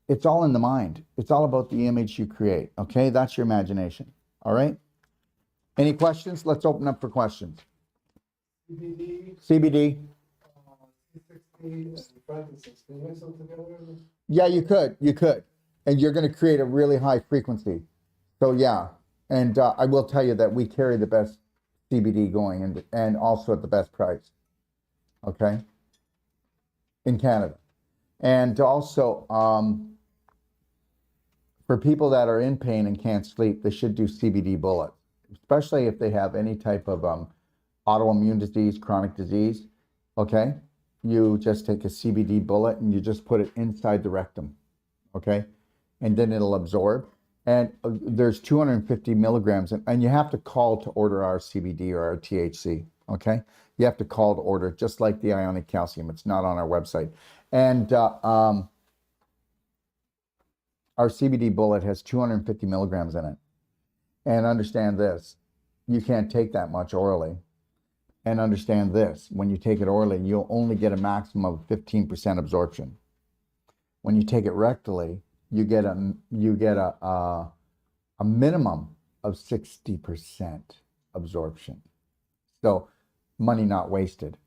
it's all in the mind. It's all about the image you create. Okay? That's your imagination. All right? Any questions? Let's open up for questions. CBD. Yeah, you could. And you're going to create a really high frequency. So yeah, and I will tell you that we carry the best CBD going and also at the best price. Okay? In Canada. And also, for people that are in pain and can't sleep, they should do CBD bullets, especially if they have any type of autoimmune disease, chronic disease. Okay? You just take a CBD bullet and you just put it inside the rectum. Okay? And then it'll absorb. And there's 250 milligrams, and you have to call to order our CBD or our THC, okay? You have to call to order, just like the ionic calcium. It's not on our website. And our CBD bullet has 250 milligrams in it. And understand this, you can't take that much orally. And understand this, when you take it orally, you'll only get a maximum of 15% absorption. When you take it rectally, you get a minimum of 60% absorption. So money not wasted,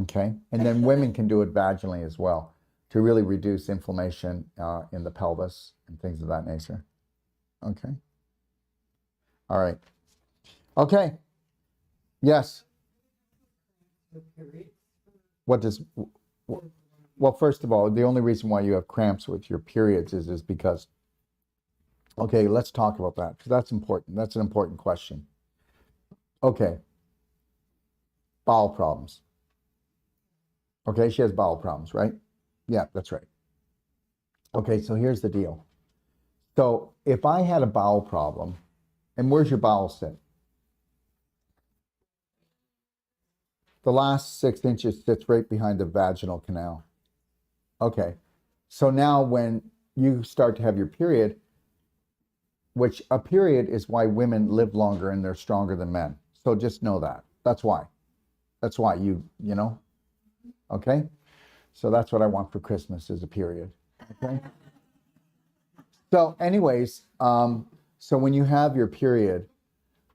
okay? And then women can do it vaginally as well to really reduce inflammation in the pelvis and things of that nature, okay? All right. Okay. Yes. What does... Well, first of all, the only reason why you have cramps with your periods is because, okay, let's talk about that, because that's important. That's an important question. Okay. Bowel problems. Okay, she has bowel problems, right? Yeah, that's right. Okay, so here's the deal. So if I had a bowel problem, and where's your bowel sit? The last 6 inches sits right behind the vaginal canal. Okay, so now when you start to have your period, which a period is why women live longer and they're stronger than men. So just know that. That's why. That's why you know? Okay? So that's what I want for Christmas is a period. Okay? So anyways, so when you have your period,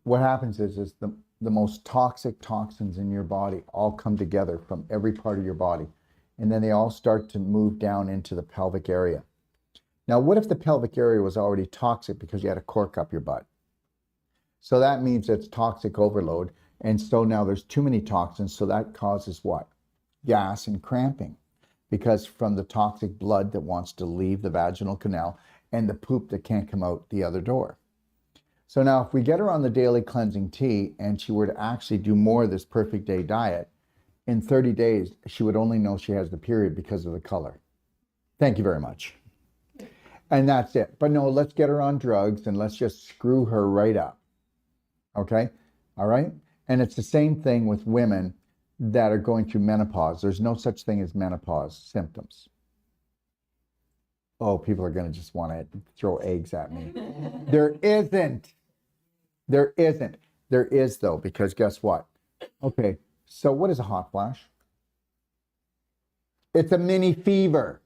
what happens is the most toxic toxins in your body all come together from every part of your body. And then they all start to move down into the pelvic area. Now, what if the pelvic area was already toxic because you had a cork up your butt? So that means it's toxic overload. And so now there's too many toxins. So that causes what? Gas and cramping. Because from the toxic blood that wants to leave the vaginal canal and the poop that can't come out the other door. So now if we get her on the daily cleansing tea and she were to actually do more of this perfect day diet, in 30 days, she would only know she has the period because of the color. Thank you very much. And that's it. But no, let's get her on drugs and let's just screw her right up. Okay? All right? And it's the same thing with women that are going through menopause. There's no such thing as menopause symptoms. Oh, people are going to just want to throw eggs at me. There isn't. There isn't. There is, though, because guess what? Okay, so what is a hot flash? It's a mini fever.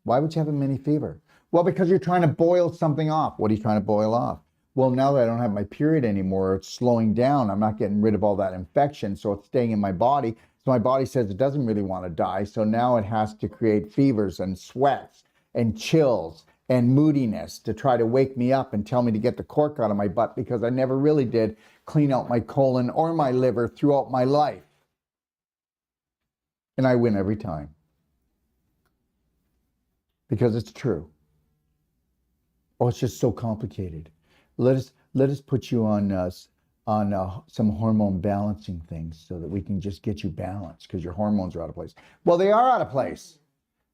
Why would you have a mini fever? Well, because you're trying to boil something off. What are you trying to boil off? Well, now that I don't have my period anymore, it's slowing down. I'm not getting rid of all that infection, so it's staying in my body. So my body says it doesn't really want to die, so now it has to create fevers and sweats and chills and moodiness to try to wake me up and tell me to get the cork out of my butt, because I never really did clean out my colon or my liver throughout my life. And I win every time. Because it's true. Oh, it's just so complicated. Let us put you on some hormone balancing things so that we can just get you balanced, because your hormones are out of place. Well, they are out of place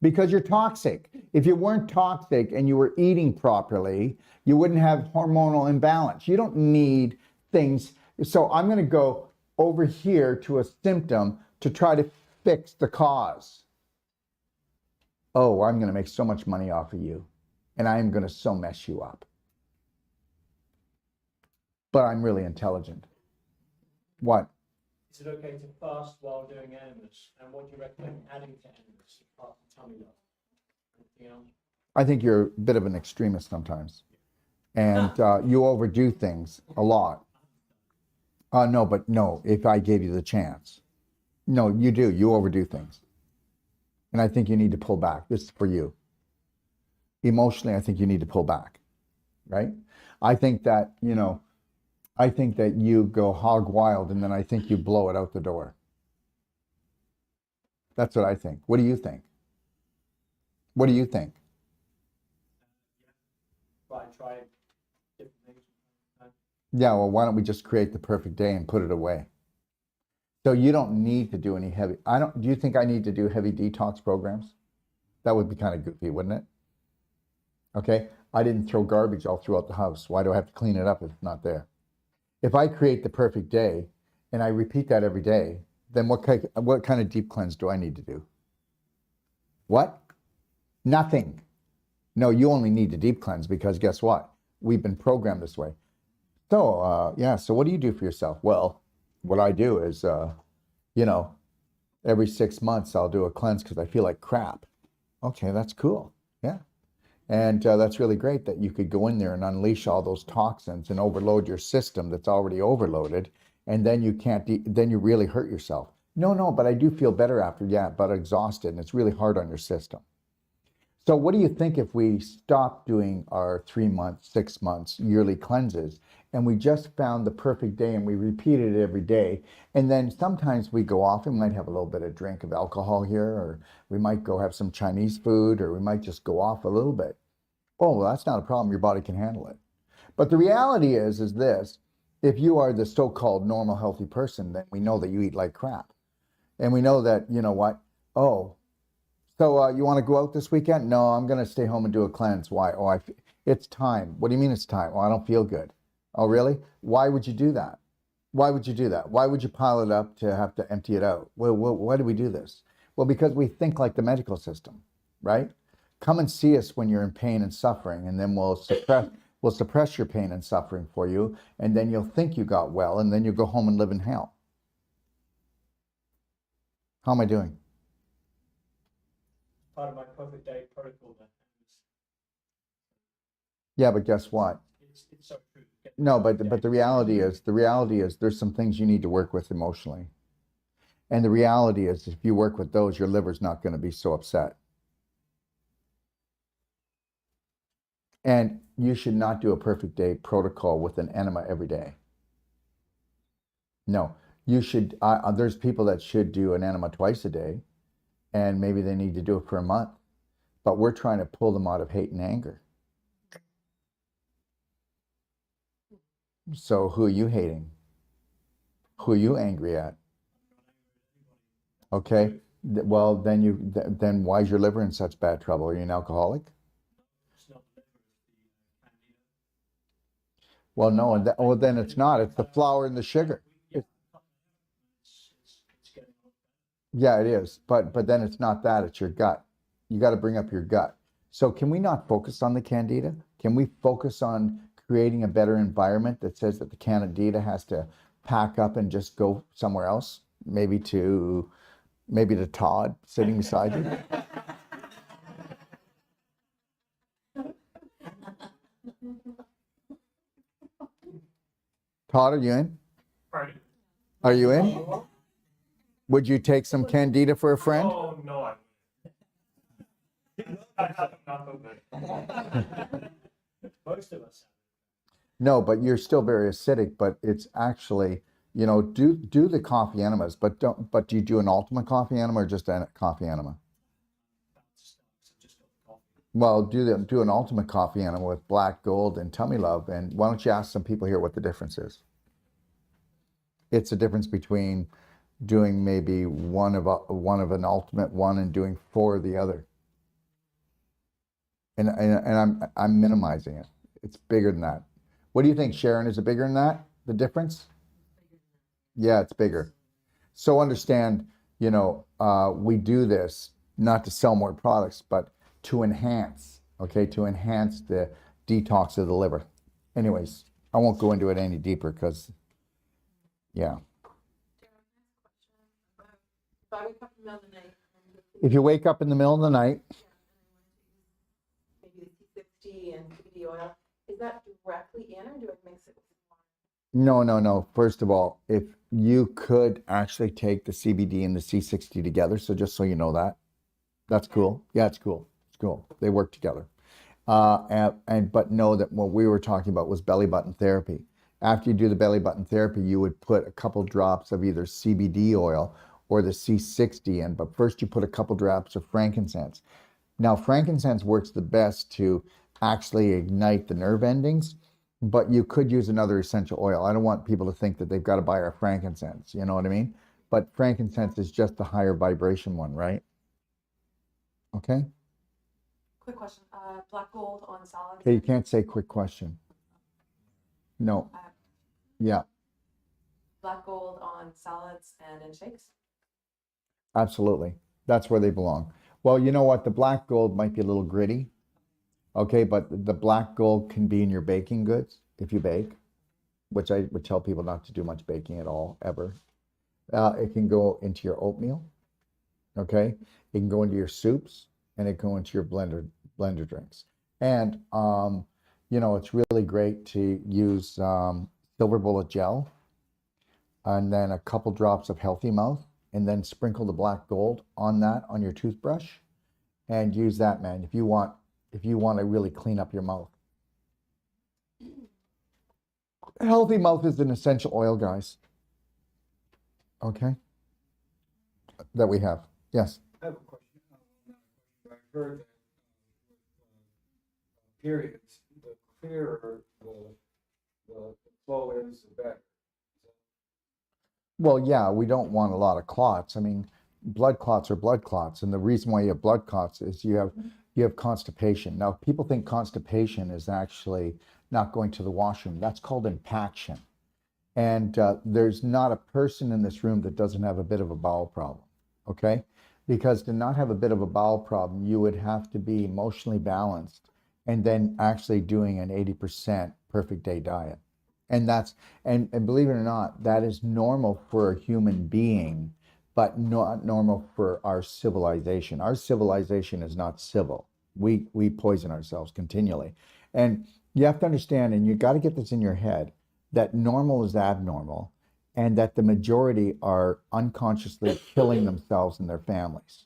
because you're toxic. If you weren't toxic and you were eating properly, you wouldn't have hormonal imbalance. You don't need things. So I'm going to go over here to a symptom to try to fix the cause. Oh, I'm going to make so much money off of you, and I am going to so mess you up. But I'm really intelligent. What? Is it okay to fast while doing enemas? And what do you recommend adding to enemas apart from tummy love? Anything else? I think you're a bit of an extremist sometimes. And you overdo things a lot. No, but no, if I gave you the chance. No, you do. You overdo things. And I think you need to pull back. This is for you. Emotionally, I think you need to pull back. Right? I think that, I think that you go hog wild, and then I think you blow it out the door. That's what I think. What do you think? What do you think? Try different things. Yeah, well, why don't we just create the perfect day and put it away? So you don't need to do any heavy, do you think I need to do heavy detox programs? That would be kind of goofy, wouldn't it? Okay, I didn't throw garbage all throughout the house. Why do I have to clean it up if it's not there? If I create the perfect day and I repeat that every day, then what kind of deep cleanse do I need to do? What? Nothing. No, you only need to deep cleanse because guess what? We've been programmed this way. So, so what do you do for yourself? Well, what I do is, every 6 months I'll do a cleanse because I feel like crap. Okay, that's cool. Yeah. And that's really great that you could go in there and unleash all those toxins and overload your system that's already overloaded. And then you then you really hurt yourself. No, but I do feel better after, but exhausted, and it's really hard on your system. So what do you think if we stopped doing our 3 months, 6 months, yearly cleanses, and we just found the perfect day and we repeated it every day? And then sometimes we go off and we might have a little bit of drink of alcohol here, or we might go have some Chinese food, or we might just go off a little bit. Oh, well, that's not a problem. Your body can handle it. But the reality is this: if you are the so-called normal, healthy person, then we know that you eat like crap. And we know that, you know what? Oh, so you want to go out this weekend? No, I'm going to stay home and do a cleanse. Why? Oh, it's time. What do you mean it's time? Well, I don't feel good. Oh, really? Why would you do that? Why would you do that? Why would you pile it up to have to empty it out? Well, why do we do this? Well, because we think like the medical system, right? Come and see us when you're in pain and suffering, and then we'll suppress your pain and suffering for you, and then you'll think you got well, and then you'll go home and live in hell. How am I doing? Part of my perfect day protocol then. Yeah, but guess what? It's so true. No, but the reality is there's some things you need to work with emotionally. And the reality is if you work with those, your liver's not going to be so upset. And you should not do a perfect day protocol with an enema every day. No, you should, there's people that should do an enema twice a day, and maybe they need to do it for a month. But we're trying to pull them out of hate and anger. So who are you hating? Who are you angry at? Okay, well, then why is your liver in such bad trouble? Are you an alcoholic? Well, no, then it's not. It's the flour and the sugar. Yeah, it is. But then it's not that, it's your gut. You got to bring up your gut. So can we not focus on the candida? Can we focus on creating a better environment that says that the candida has to pack up and just go somewhere else? Maybe to Todd sitting beside you. Todd, are you in? Pardon? Are you in? Would you take some candida for a friend? Oh, no, I have enough of it. Most of us. No, but you're still very acidic, but it's actually, do the coffee enemas, but do you do an Ultima coffee enema or just a coffee enema? Just got the coffee. Well, do an Ultima coffee enema with black gold and tummy love, and why don't you ask some people here what the difference is? It's a difference between doing maybe one of an ultimate one and doing 4 of the other. And I'm minimizing it. It's bigger than that. What do you think, Sharon? Is it bigger than that? The difference? Yeah, it's bigger. So understand, we do this not to sell more products, but to enhance, to enhance the detox of the liver. Anyways, I won't go into it any deeper because, yeah. If I wake up in the middle of the night, If you wake up in the middle of the night, maybe the C60 and CBD oil, is that directly in or do I mix it with water? no. First of all, if you could actually take the CBD and the C60 together, so just so you know that, that's cool. Yeah, it's cool. It's cool. They work together. But know that what we were talking about was belly button therapy. After you do the belly button therapy, you would put a couple drops of either CBD oil or the C60 in, but first you put a couple drops of frankincense. Now, frankincense works the best to actually ignite the nerve endings, but you could use another essential oil. I don't want people to think that they've got to buy our frankincense, you know what I mean? But frankincense is just the higher vibration one, right? Okay? Quick question, black gold on salads. Okay, you can't say quick question. No. Yeah, Black gold on salads and in shakes. absolutely. That's where they belong. Well, you know what? The black gold might be a little gritty. Okay, but the black gold can be in your baking goods if you bake, which I would tell people not to do much baking at all, ever. It can go into your oatmeal. Okay, it can go into your soups, and it can go into your blender drinks. And it's really great to use silver bullet gel, and then a couple drops of Healthy Mouth, and then sprinkle the black gold on that on your toothbrush, and use that, man. If you want to really clean up your mouth. Healthy Mouth is an essential oil, guys. Okay, that we have. Yes. I have a question. I've heard that with periods, the clearer the flow is, the better. Well, yeah, we don't want a lot of clots. I mean, blood clots are blood clots, and the reason why you have blood clots is you have constipation. Now, people think constipation is actually not going to the washroom. That's called impaction. And there's not a person in this room that doesn't have a bit of a bowel problem, okay? Because to not have a bit of a bowel problem, you would have to be emotionally balanced and then actually doing an 80% perfect day diet. And and believe it or not, that is normal for a human being, but not normal for our civilization. Our civilization is not civil. We poison ourselves continually. And you have to understand, and you got to get this in your head, that normal is abnormal, and that the majority are unconsciously killing themselves and their families.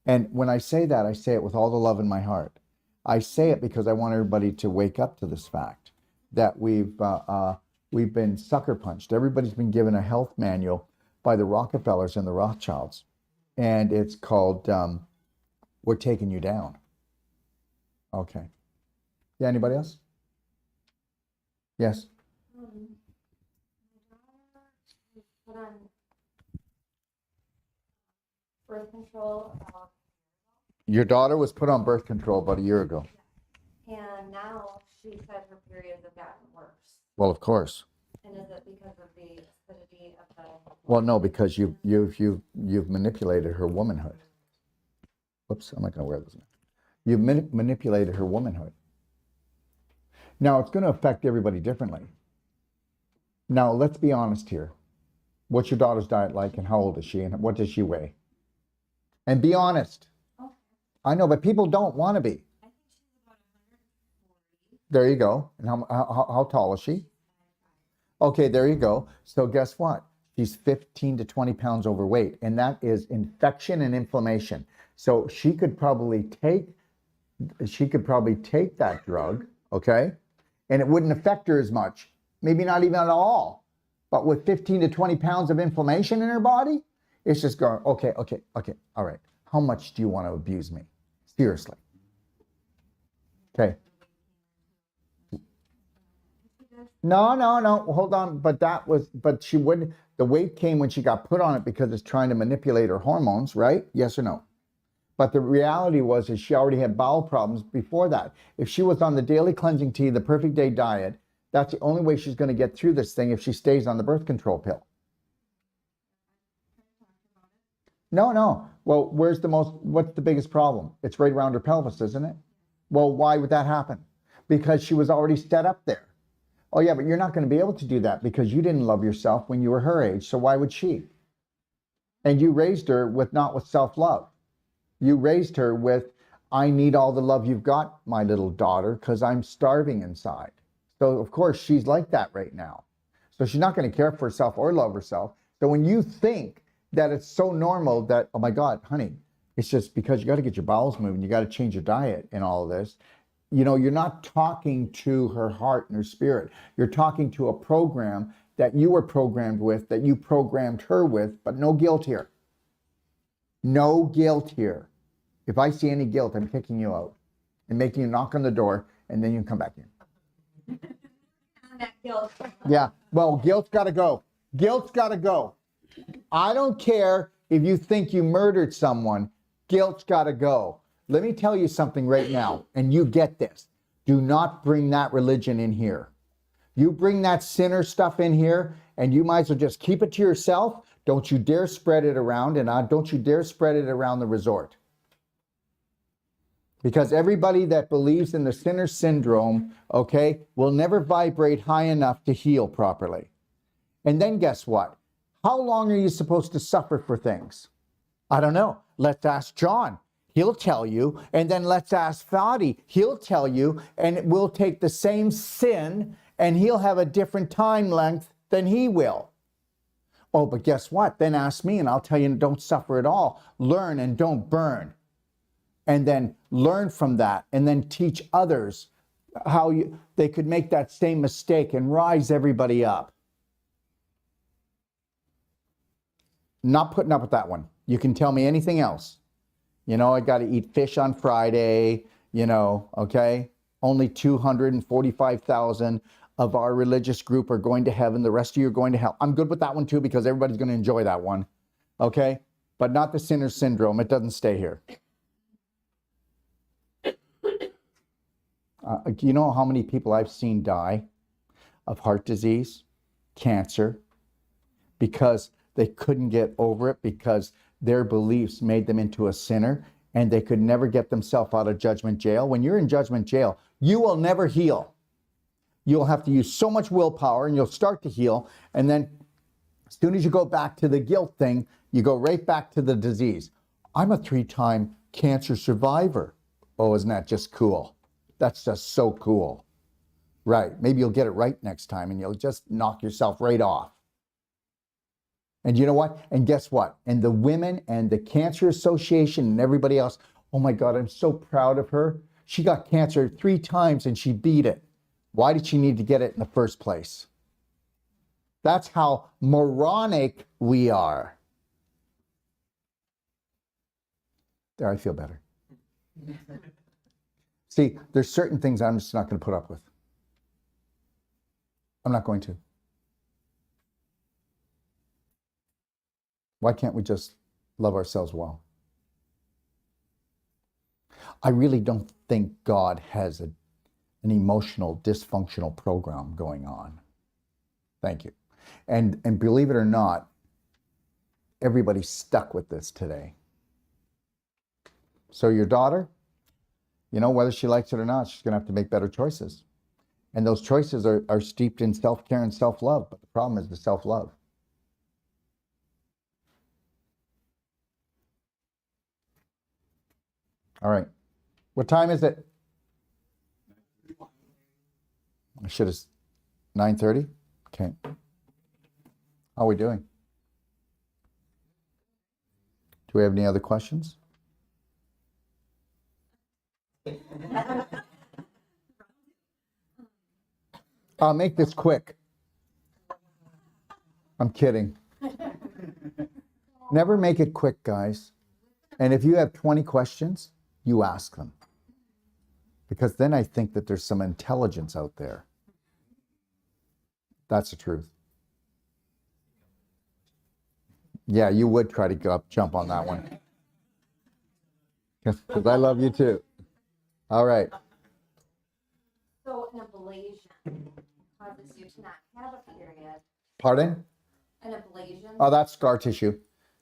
And when I say that, I say it with all the love in my heart. I say it because I want everybody to wake up to this fact that we've been sucker punched. Everybody's been given a health manual by the Rockefellers and the Rothschilds, and it's called "We're Taking You Down." Okay. Yeah. Anybody else? Yes. My daughter was put on birth control about, Your daughter was put on birth control about a year ago. and now she said her periods have gotten worse. Well, of course. And is it because of the acidity worry about. Well, no, because you've manipulated her womanhood. Whoops, I'm not going to wear this. You've manipulated her womanhood. Now, it's going to affect everybody differently. Now, let's be honest here. What's your daughter's diet like, and how old is she, and what does she weigh? And be honest. Okay. I know, but people don't want to be. I think she's about 140. There you go. And how tall is she? Okay, there you go. So guess what? She's 15 to 20 pounds overweight, and that is infection and inflammation. So she could probably take that drug, okay? And it wouldn't affect her as much. Maybe not even at all. But with 15 to 20 pounds of inflammation in her body, it's just going, okay, all right. How much do you want to abuse me? Seriously. Okay. No, hold on. But she wouldn't, the weight came when she got put on it because it's trying to manipulate her hormones, right? Yes or no? But the reality was is she already had bowel problems before that. If she was on the daily cleansing tea, the perfect day diet, that's the only way she's going to get through this thing if she stays on the birth control pill. No. Well, what's the biggest problem? It's right around her pelvis, isn't it? Well, why would that happen? Because she was already set up there. Oh yeah, but you're not going to be able to do that because you didn't love yourself when you were her age, so why would she? And you raised her not with self-love. You raised her with, I need all the love you've got, my little daughter, because I'm starving inside. So of course she's like that right now. So she's not going to care for herself or love herself. So when you think that it's so normal that, oh my God, honey, it's just because you got to get your bowels moving, you got to change your diet and all of this. You know, you're not talking to her heart and her spirit. You're talking to a program that you were programmed with, that you programmed her with, but no guilt here. No guilt here. If I see any guilt, I'm kicking you out and making you knock on the door, and then you can come back in. That guilt. Yeah, well, guilt's got to go. Guilt's got to go. I don't care if you think you murdered someone. Guilt's got to go. Let me tell you something right now, and you get this. Do not bring that religion in here. You bring that sinner stuff in here, and you might as well just keep it to yourself. Don't you dare spread it around, and don't you dare spread it around the resort. Because everybody that believes in the sinner syndrome, okay, will never vibrate high enough to heal properly. And then guess what? How long are you supposed to suffer for things? I don't know. Let's ask John. He'll tell you. And then let's ask Fadi. He'll tell you. And we'll take the same sin and he'll have a different time length than he will. Oh, but guess what? Then ask me and I'll tell you, don't suffer at all. Learn and don't burn. And then learn from that and then teach others how they could make that same mistake and rise everybody up. Not putting up with that one. You can tell me anything else. You know, I got to eat fish on Friday, you know, okay? Only 245,000 of our religious group are going to heaven. The rest of you are going to hell. I'm good with that one too because everybody's going to enjoy that one, okay? But not the sinner syndrome. It doesn't stay here. You know how many people I've seen die of heart disease, cancer, because they couldn't get over it because their beliefs made them into a sinner and they could never get themselves out of judgment jail. When you're in judgment jail, you will never heal. You'll have to use so much willpower and you'll start to heal. And then as soon as you go back to the guilt thing, you go right back to the disease. I'm a 3-time cancer survivor. Oh, isn't that just cool? That's just so cool. Right. Maybe you'll get it right next time and you'll just knock yourself right off. And you know what? And guess what? And the women and the Cancer Association and everybody else, oh my God, I'm so proud of her. She got cancer 3 times and she beat it. Why did she need to get it in the first place? That's how moronic we are. There, I feel better. See, there's certain things I'm just not going to put up with. I'm not going to. Why can't we just love ourselves well? I really don't think God has an emotional, dysfunctional program going on. Thank you. And believe it or not, everybody's stuck with this today. So your daughter, you know, whether she likes it or not, she's going to have to make better choices. And those choices are steeped in self-care and self-love. But the problem is the self-love. All right. What time is it? I should have 9:30? Okay. How are we doing? Do we have any other questions? I'll make this quick. I'm kidding. Never make it quick, guys. And if you have 20 questions, you ask them. Because then I think that there's some intelligence out there. That's the truth. Yeah, you would try to go up, jump on that one. Because I love you too. All right. So an ablation causes you to not have a period. Pardon? An ablation? Oh, that's scar tissue.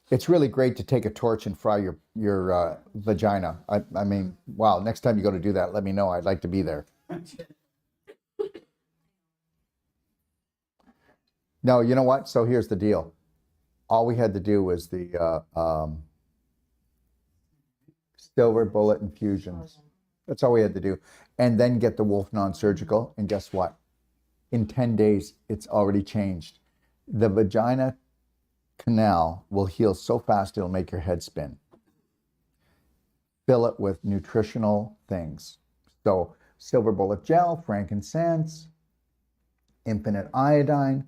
It's really great to take a torch and fry your vagina. I mean, wow, next time you go to do that, let me know. I'd like to be there. No, you know what? So here's the deal. All we had to do was the silver bullet infusions. That's all we had to do. And then get the Wolf non-surgical. And guess what? In 10 days, it's already changed. The vagina canal will heal so fast it'll make your head spin. Fill it with nutritional things. So silver bullet gel, frankincense, infinite iodine,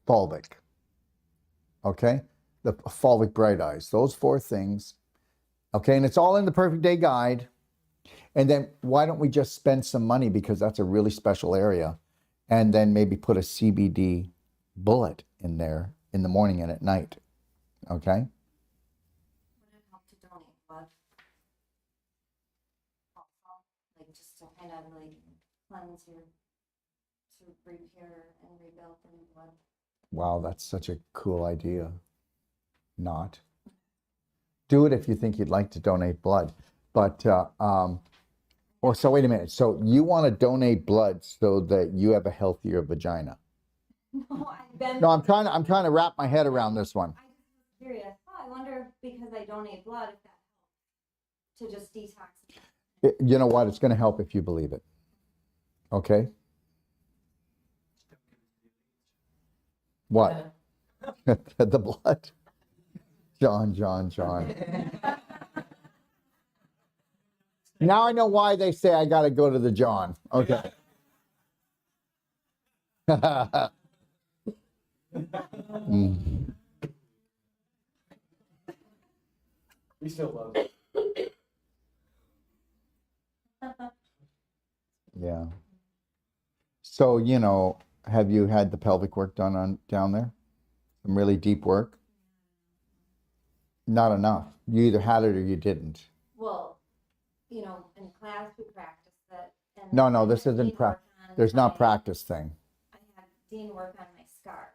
fulvic. Okay? The fulvic bright eyes. Those 4 things. Okay, and it's all in the Perfect Day Guide. And then why don't we just spend some money, because that's a really special area, and then maybe put a CBD bullet in there in the morning and at night. Okay? Would it help to donate blood? Also, like just to kind of like cleanse your, to repair and rebuild the new blood. Wow, that's such a cool idea. Not. Do it if you think you'd like to donate blood. But, oh, so wait a minute. So you want to donate blood so that you have a healthier vagina? No, I've been. No, I'm trying to wrap my head around this one. I just was curious. Oh, I wonder if because I donate blood, if that helps to just detox. You know what? It's going to help if you believe it. Okay? What? The blood? John. Now I know why they say I got to go to the John. Okay. Mm. We still love it. Yeah. So, you know, have you had the pelvic work done down there? Some really deep work? Not enough. You either had it or you didn't. Well, you know, in class we practiced it. And No, this Dean isn't worked on There's not my- practice thing. I had Dean work on my scar.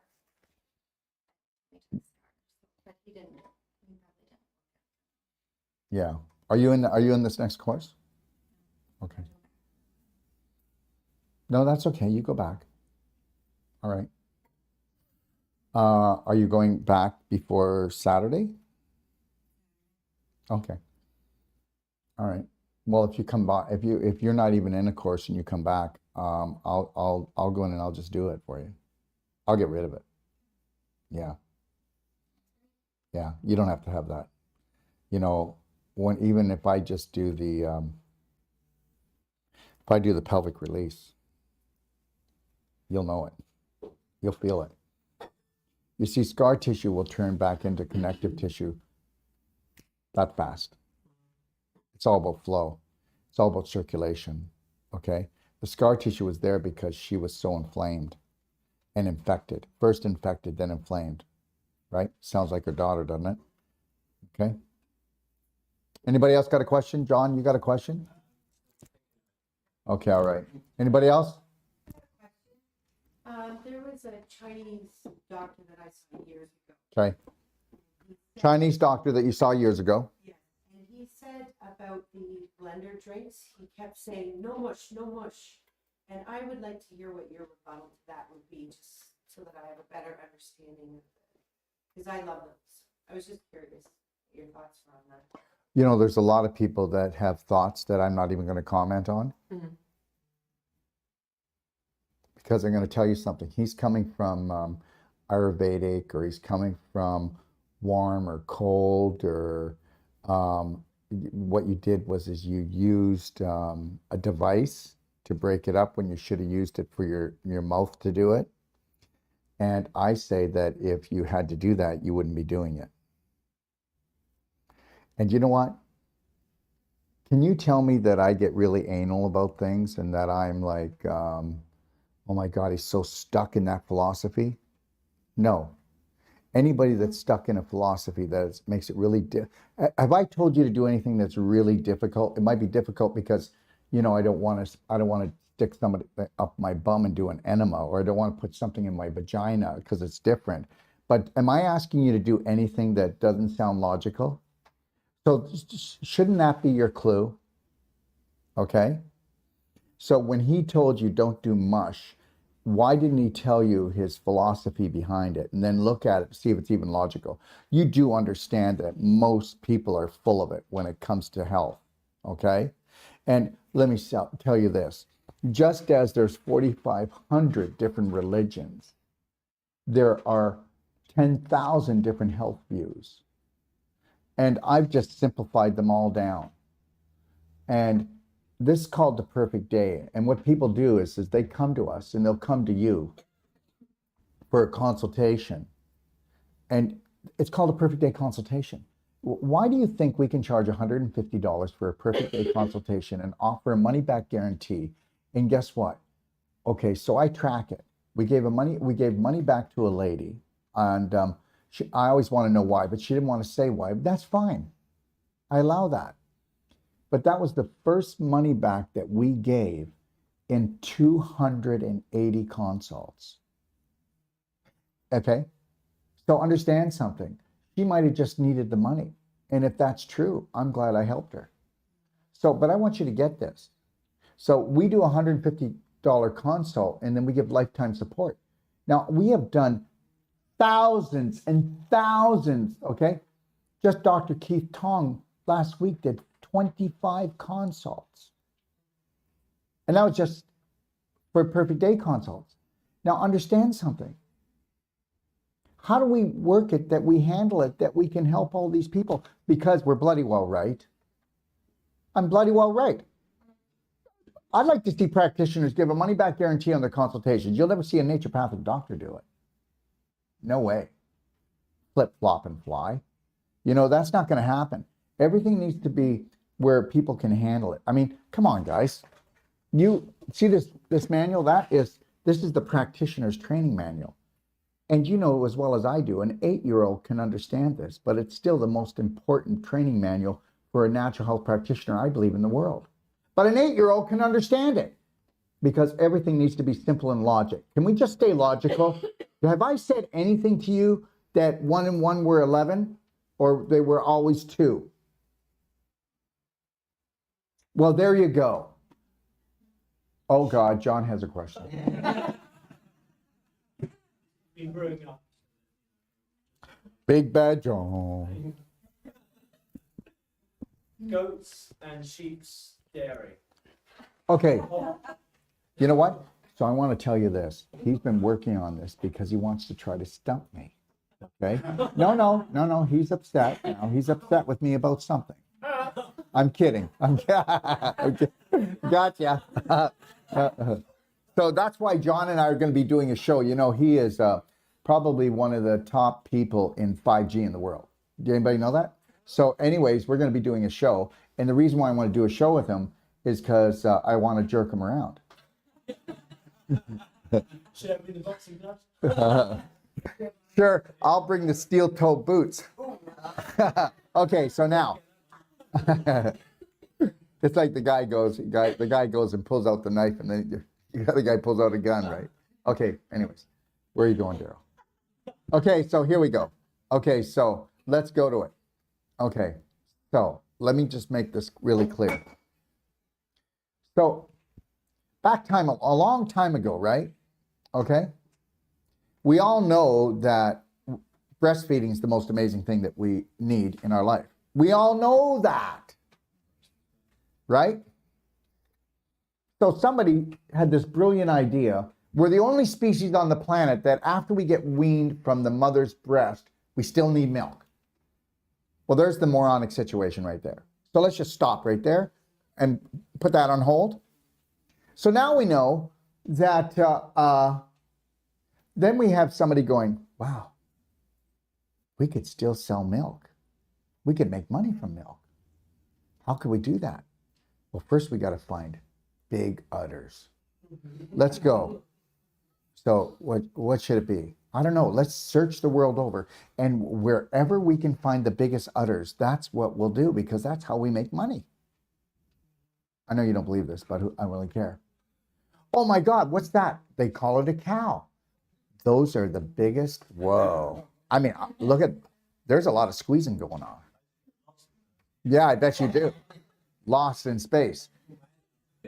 But he didn't. He probably didn't. Yeah. Are you in this next course? Okay. No, that's okay. You go back. All right. Are you going back before Saturday? Okay. All right. Well, if you come back, if you're not even in a course and you come back, I'll go in and I'll just do it for you. I'll get rid of it. Yeah. Yeah. You don't have to have that. You know, even if I just do the pelvic release, you'll know it. You'll feel it. You see, scar tissue will turn back into connective tissue that fast. It's all about flow. It's all about circulation, okay? The scar tissue was there because she was so inflamed and infected. First infected, then inflamed, right? Sounds like her daughter, doesn't it? Okay. Anybody else got a question? John, you got a question? Okay, all right. Anybody else? There was a Chinese doctor that I saw years ago. Okay. He said- Chinese doctor that you saw years ago. Yes, and he said about the blender drinks, he kept saying, no mush, no mush. And I would like to hear what your rebuttal to that would be, just so that I have a better understanding of it. Because I love those. I was just curious what your thoughts were on that. You know, there's a lot of people that have thoughts that I'm not even going to comment on. Mhm. Because I'm going to tell you something. He's coming from Ayurvedic, or he's coming from warm or cold, or what you did was you used a device to break it up when you should have used it for your mouth to do it. And I say that if you had to do that, you wouldn't be doing it. And you know what? Can you tell me that I get really anal about things and that I'm like, oh my God, he's so stuck in that philosophy? No. Anybody that's stuck in a philosophy that makes it really have I told you to do anything that's really difficult? It might be difficult because, you know, I don't want to stick somebody up my bum and do an enema, or I don't want to put something in my vagina because it's different. But am I asking you to do anything that doesn't sound logical? So shouldn't that be your clue? Okay. So when he told you don't do mush, why didn't he tell you his philosophy behind it, and then look at it to see if it's even logical? You do understand that most people are full of it when it comes to health, okay? And let me tell you this. Just as there's 4,500 different religions, there are 10,000 different health views. And I've just simplified them all down. And this is called the perfect day. And what people do is they come to us, and they'll come to you for a consultation. And it's called a perfect day consultation. Why do you think we can charge $150 for a perfect day consultation and offer a money back guarantee? And guess what? Okay, so I track it. We gave money back to a lady, and I always want to know why, but she didn't want to say why. That's fine. I allow that. But that was the first money back that we gave in 280 consults. Okay? So understand something. She might have just needed the money. And if that's true, I'm glad I helped her. So, but I want you to get this. So we do a $150 consult, and then we give lifetime support. Now, we have done thousands and thousands, okay? Just Dr. Keith Tong last week did 25 consults. And that was just for perfect day consults. Now understand something. How do we work it, that we handle it, that we can help all these people? Because we're bloody well right. I'm bloody well right. I'd like to see practitioners give a money back guarantee on their consultations. You'll never see a naturopathic doctor do it. No way. Flip, flop, and fly. You know, that's not going to happen. Everything needs to be where people can handle it. I mean, come on, guys. You see this manual? This is the practitioner's training manual. And you know as well as I do, an 8-year-old can understand this, but it's still the most important training manual for a natural health practitioner, I believe, in the world. But an 8-year-old can understand it because everything needs to be simple and logic. Can we just stay logical? Have I said anything to you that 1 and 1 were 11, or they were always 2? Well, there you go. Oh God, John has a question. Been brewing up. Big bad John. Goats and sheep's dairy. Okay, Oh, you know what? So I want to tell you this. He's been working on this because he wants to try to stump me. Okay? No, he's upset now. He's upset with me about something. I'm kidding. Okay. Gotcha. So that's why John and I are going to be doing a show. You know, he is probably one of the top people in 5G in the world. Did anybody know that? So anyways, we're going to be doing a show. And the reason why I want to do a show with him is because I want to jerk him around. should I be the boxing gloves? Sure, I'll bring the steel-toe boots. Okay, so now. It's like the guy goes and pulls out the knife, and then the other guy pulls out a gun, right? Okay, anyways, where are you going, Daryl? Okay, so here we go. Okay, so let's go to it. Okay, so let me just make this really clear. So back time, a long time ago, right? Okay, we all know that breastfeeding is the most amazing thing that we need in our life. We all know that, right? So somebody had this brilliant idea. We're the only species on the planet that after we get weaned from the mother's breast, we still need milk. Well, there's the moronic situation right there. So let's just stop right there and put that on hold. So now we know that then we have somebody going, wow, we could still sell milk. We could make money from milk. How could we do that? Well, first we got to find big udders. Let's go. So what should it be? I don't know. Let's search the world over. And wherever we can find the biggest udders, that's what we'll do, because that's how we make money. I know you don't believe this, but I really care. Oh my God, what's that? They call it a cow. Those are the biggest. Whoa. I mean, look at, there's a lot of squeezing going on. Yeah, I bet you do. Lost in space.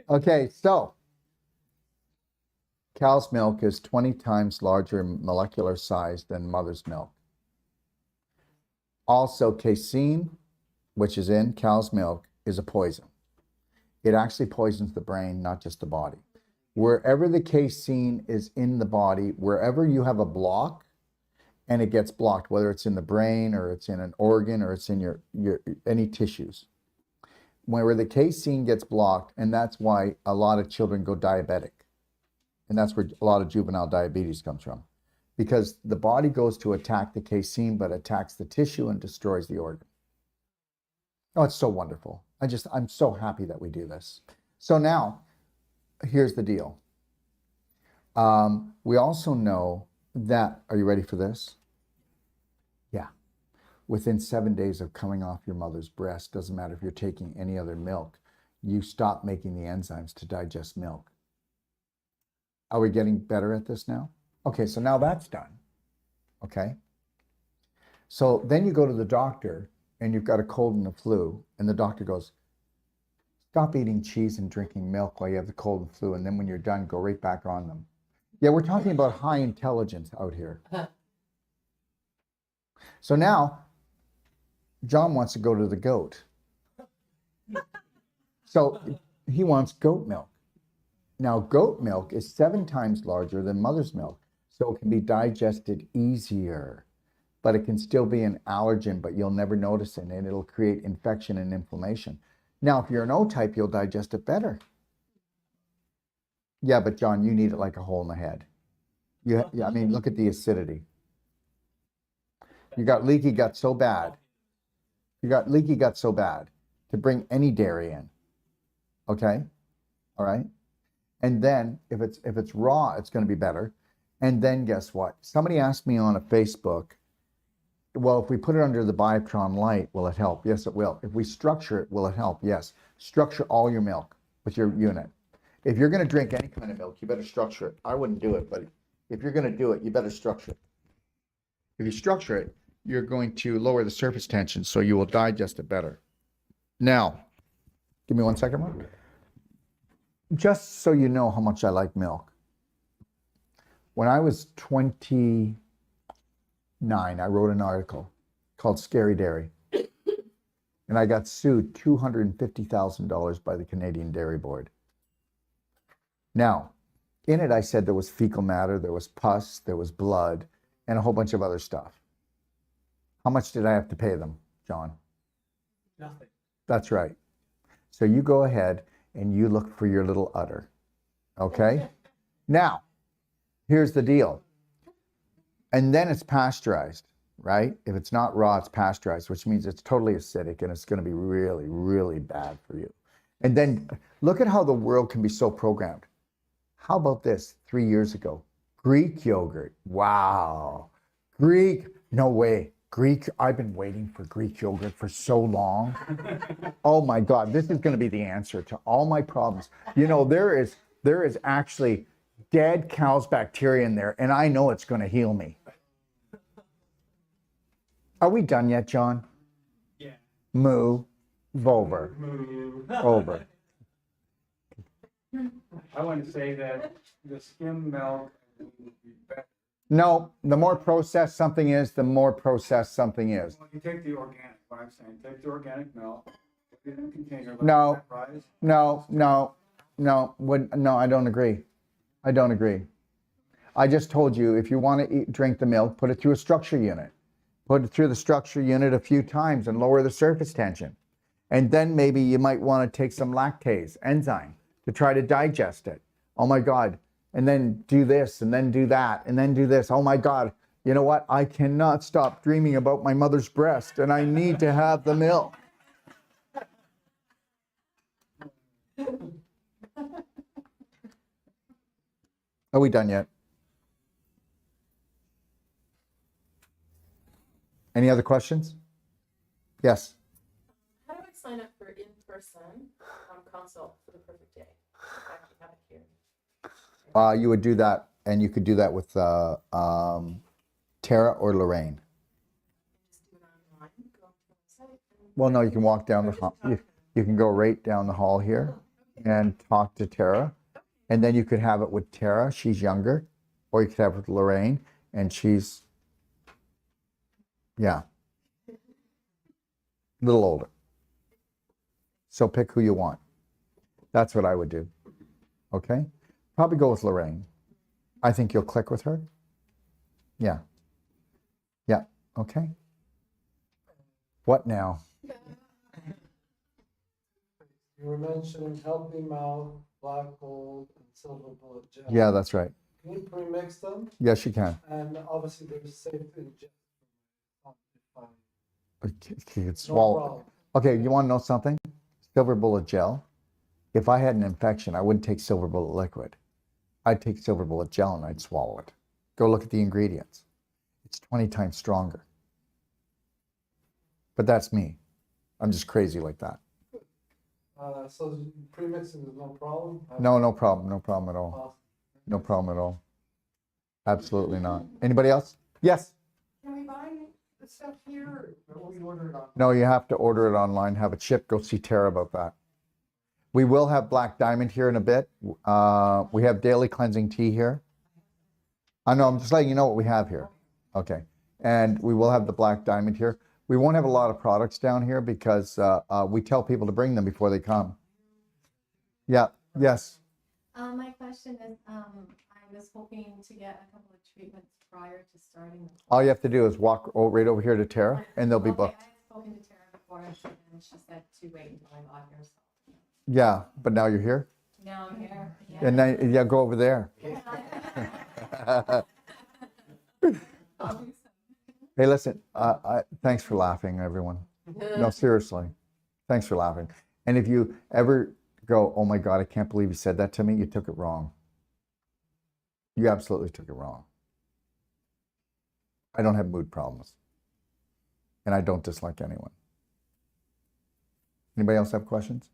Okay, so cow's milk is 20 times larger in molecular size than mother's milk. Also, casein, which is in cow's milk, is a poison. It actually poisons the brain, not just the body. Wherever the casein is in the body, wherever you have a block, and it gets blocked, whether it's in the brain or it's in an organ or it's in your any tissues, where the casein gets blocked, and that's why a lot of children go diabetic. And that's where a lot of juvenile diabetes comes from. Because the body goes to attack the casein, but attacks the tissue and destroys the organ. Oh, it's so wonderful. I'm so happy that we do this. So now, here's the deal. We also know that, are you ready for this? Yeah. Within 7 days of coming off your mother's breast, doesn't matter if you're taking any other milk, you stop making the enzymes to digest milk. Are we getting better at this now? Okay, so now that's done. Okay. So then you go to the doctor and you've got a cold and a flu, and the doctor goes, stop eating cheese and drinking milk while you have the cold and flu, and then when you're done, go right back on them. Yeah, we're talking about high intelligence out here. So now, John wants to go to the goat. So he wants goat milk. Now, goat milk is 7 times larger than mother's milk, so it can be digested easier, but it can still be an allergen, but you'll never notice it, and it'll create infection and inflammation. Now, if you're an O-type, you'll digest it better. Yeah, but John, you need it like a hole in the head. Yeah, I mean, look at the acidity. You got leaky gut so bad. You got leaky gut so bad to bring any dairy in. Okay? All right? And then if it's raw, it's going to be better. And then guess what? Somebody asked me on a Facebook, well, if we put it under the Biotron light, will it help? Yes, it will. If we structure it, will it help? Yes. Structure all your milk with your unit. If you're going to drink any kind of milk, you better structure it. I wouldn't do it, but if you're going to do it, you better structure it. If you structure it, you're going to lower the surface tension, so you will digest it better. Now, give me 1 second, Mark. Just so you know how much I like milk. When I was 29, I wrote an article called Scary Dairy. And I got sued $250,000 by the Canadian Dairy Board. Now, in it I said there was fecal matter, there was pus, there was blood, and a whole bunch of other stuff. How much did I have to pay them, John? Nothing. That's right. So you go ahead and you look for your little udder. Okay? Now, here's the deal. And then it's pasteurized, right? If it's not raw, it's pasteurized, which means it's totally acidic and it's going to be really, really bad for you. And then look at how the world can be so programmed. How about this 3 years ago? Greek yogurt. Wow. Greek, no way. Greek, I've been waiting for Greek yogurt for so long. Oh my God, this is going to be the answer to all my problems. You know, there is actually dead cow's bacteria in there, and I know it's going to heal me. Are we done yet, John? Yeah. Move over. Over. I want to say that the skim milk would be better. No, the more processed something is, the more processed something is. Well, you take the organic, what I'm saying, take the organic milk, put it in a container, let No. that rise. No, I don't agree. I don't agree. I just told you, if you want to drink the milk, put it through a structure unit. Put it through the structure unit a few times and lower the surface tension. And then maybe you might want to take some lactase enzyme to try to digest it. Oh my God. And then do this, and then do that, and then do this. Oh my God. You know what? I cannot stop dreaming about my mother's breast, and I need to have the milk. Are we done yet? Any other questions? Yes. How do I sign up for in-person consult for the perfect day? If I actually have it here. You would do that, and you could do that with Tara or Lorraine. Just do it online, go to the website. Well, no, you can walk down the hall. You can go right down the hall here and talk to Tara. And then you could have it with Tara, she's younger, or you could have it with Lorraine, and she's, yeah, a little older. So pick who you want. That's what I would do. Okay? Probably go with Lorraine. I think you'll click with her. Yeah. Yeah. Okay. What now? You were mentioning Healthy Mouth, Black Gold, and Silver Bullet Gel. Yeah, that's right. Can you pre-mix them? Yes, you can. And obviously there's safe ingest. You could swallow. Okay, you want to know something? Silver Bullet Gel. If I had an infection, I wouldn't take Silver Bullet liquid. I'd take Silver Bullet Gel and I'd swallow it. Go look at the ingredients. It's 20 times stronger. But that's me. I'm just crazy like that. So pre-mixing is no problem? No problem. No problem at all. No problem at all. Absolutely not. Anybody else? Yes. Can we buy the stuff here, or we order it on? No, you have to order it online, have it shipped. Go see Tara about that. We will have Black Diamond here in a bit. We have Daily Cleansing Tea here. I know, I'm just letting you know what we have here. Okay. And we will have the Black Diamond here. We won't have a lot of products down here because we tell people to bring them before they come. Yeah, yes. My question is, I was hoping to get a couple of treatments prior to starting. All you have to do is walk right over here to Tara and they'll be Okay, I booked. had spoken to Tara before, and she said to wait until I got here. So Yeah, but now you're here. now I'm here. Yeah. And now, yeah, go over there. Hey, listen, thanks for laughing, everyone. No, seriously. Thanks for laughing. And if you ever go, oh my God, I can't believe you said that to me, you took it wrong. You absolutely took it wrong. I don't have mood problems. And I don't dislike anyone. Anybody else have questions?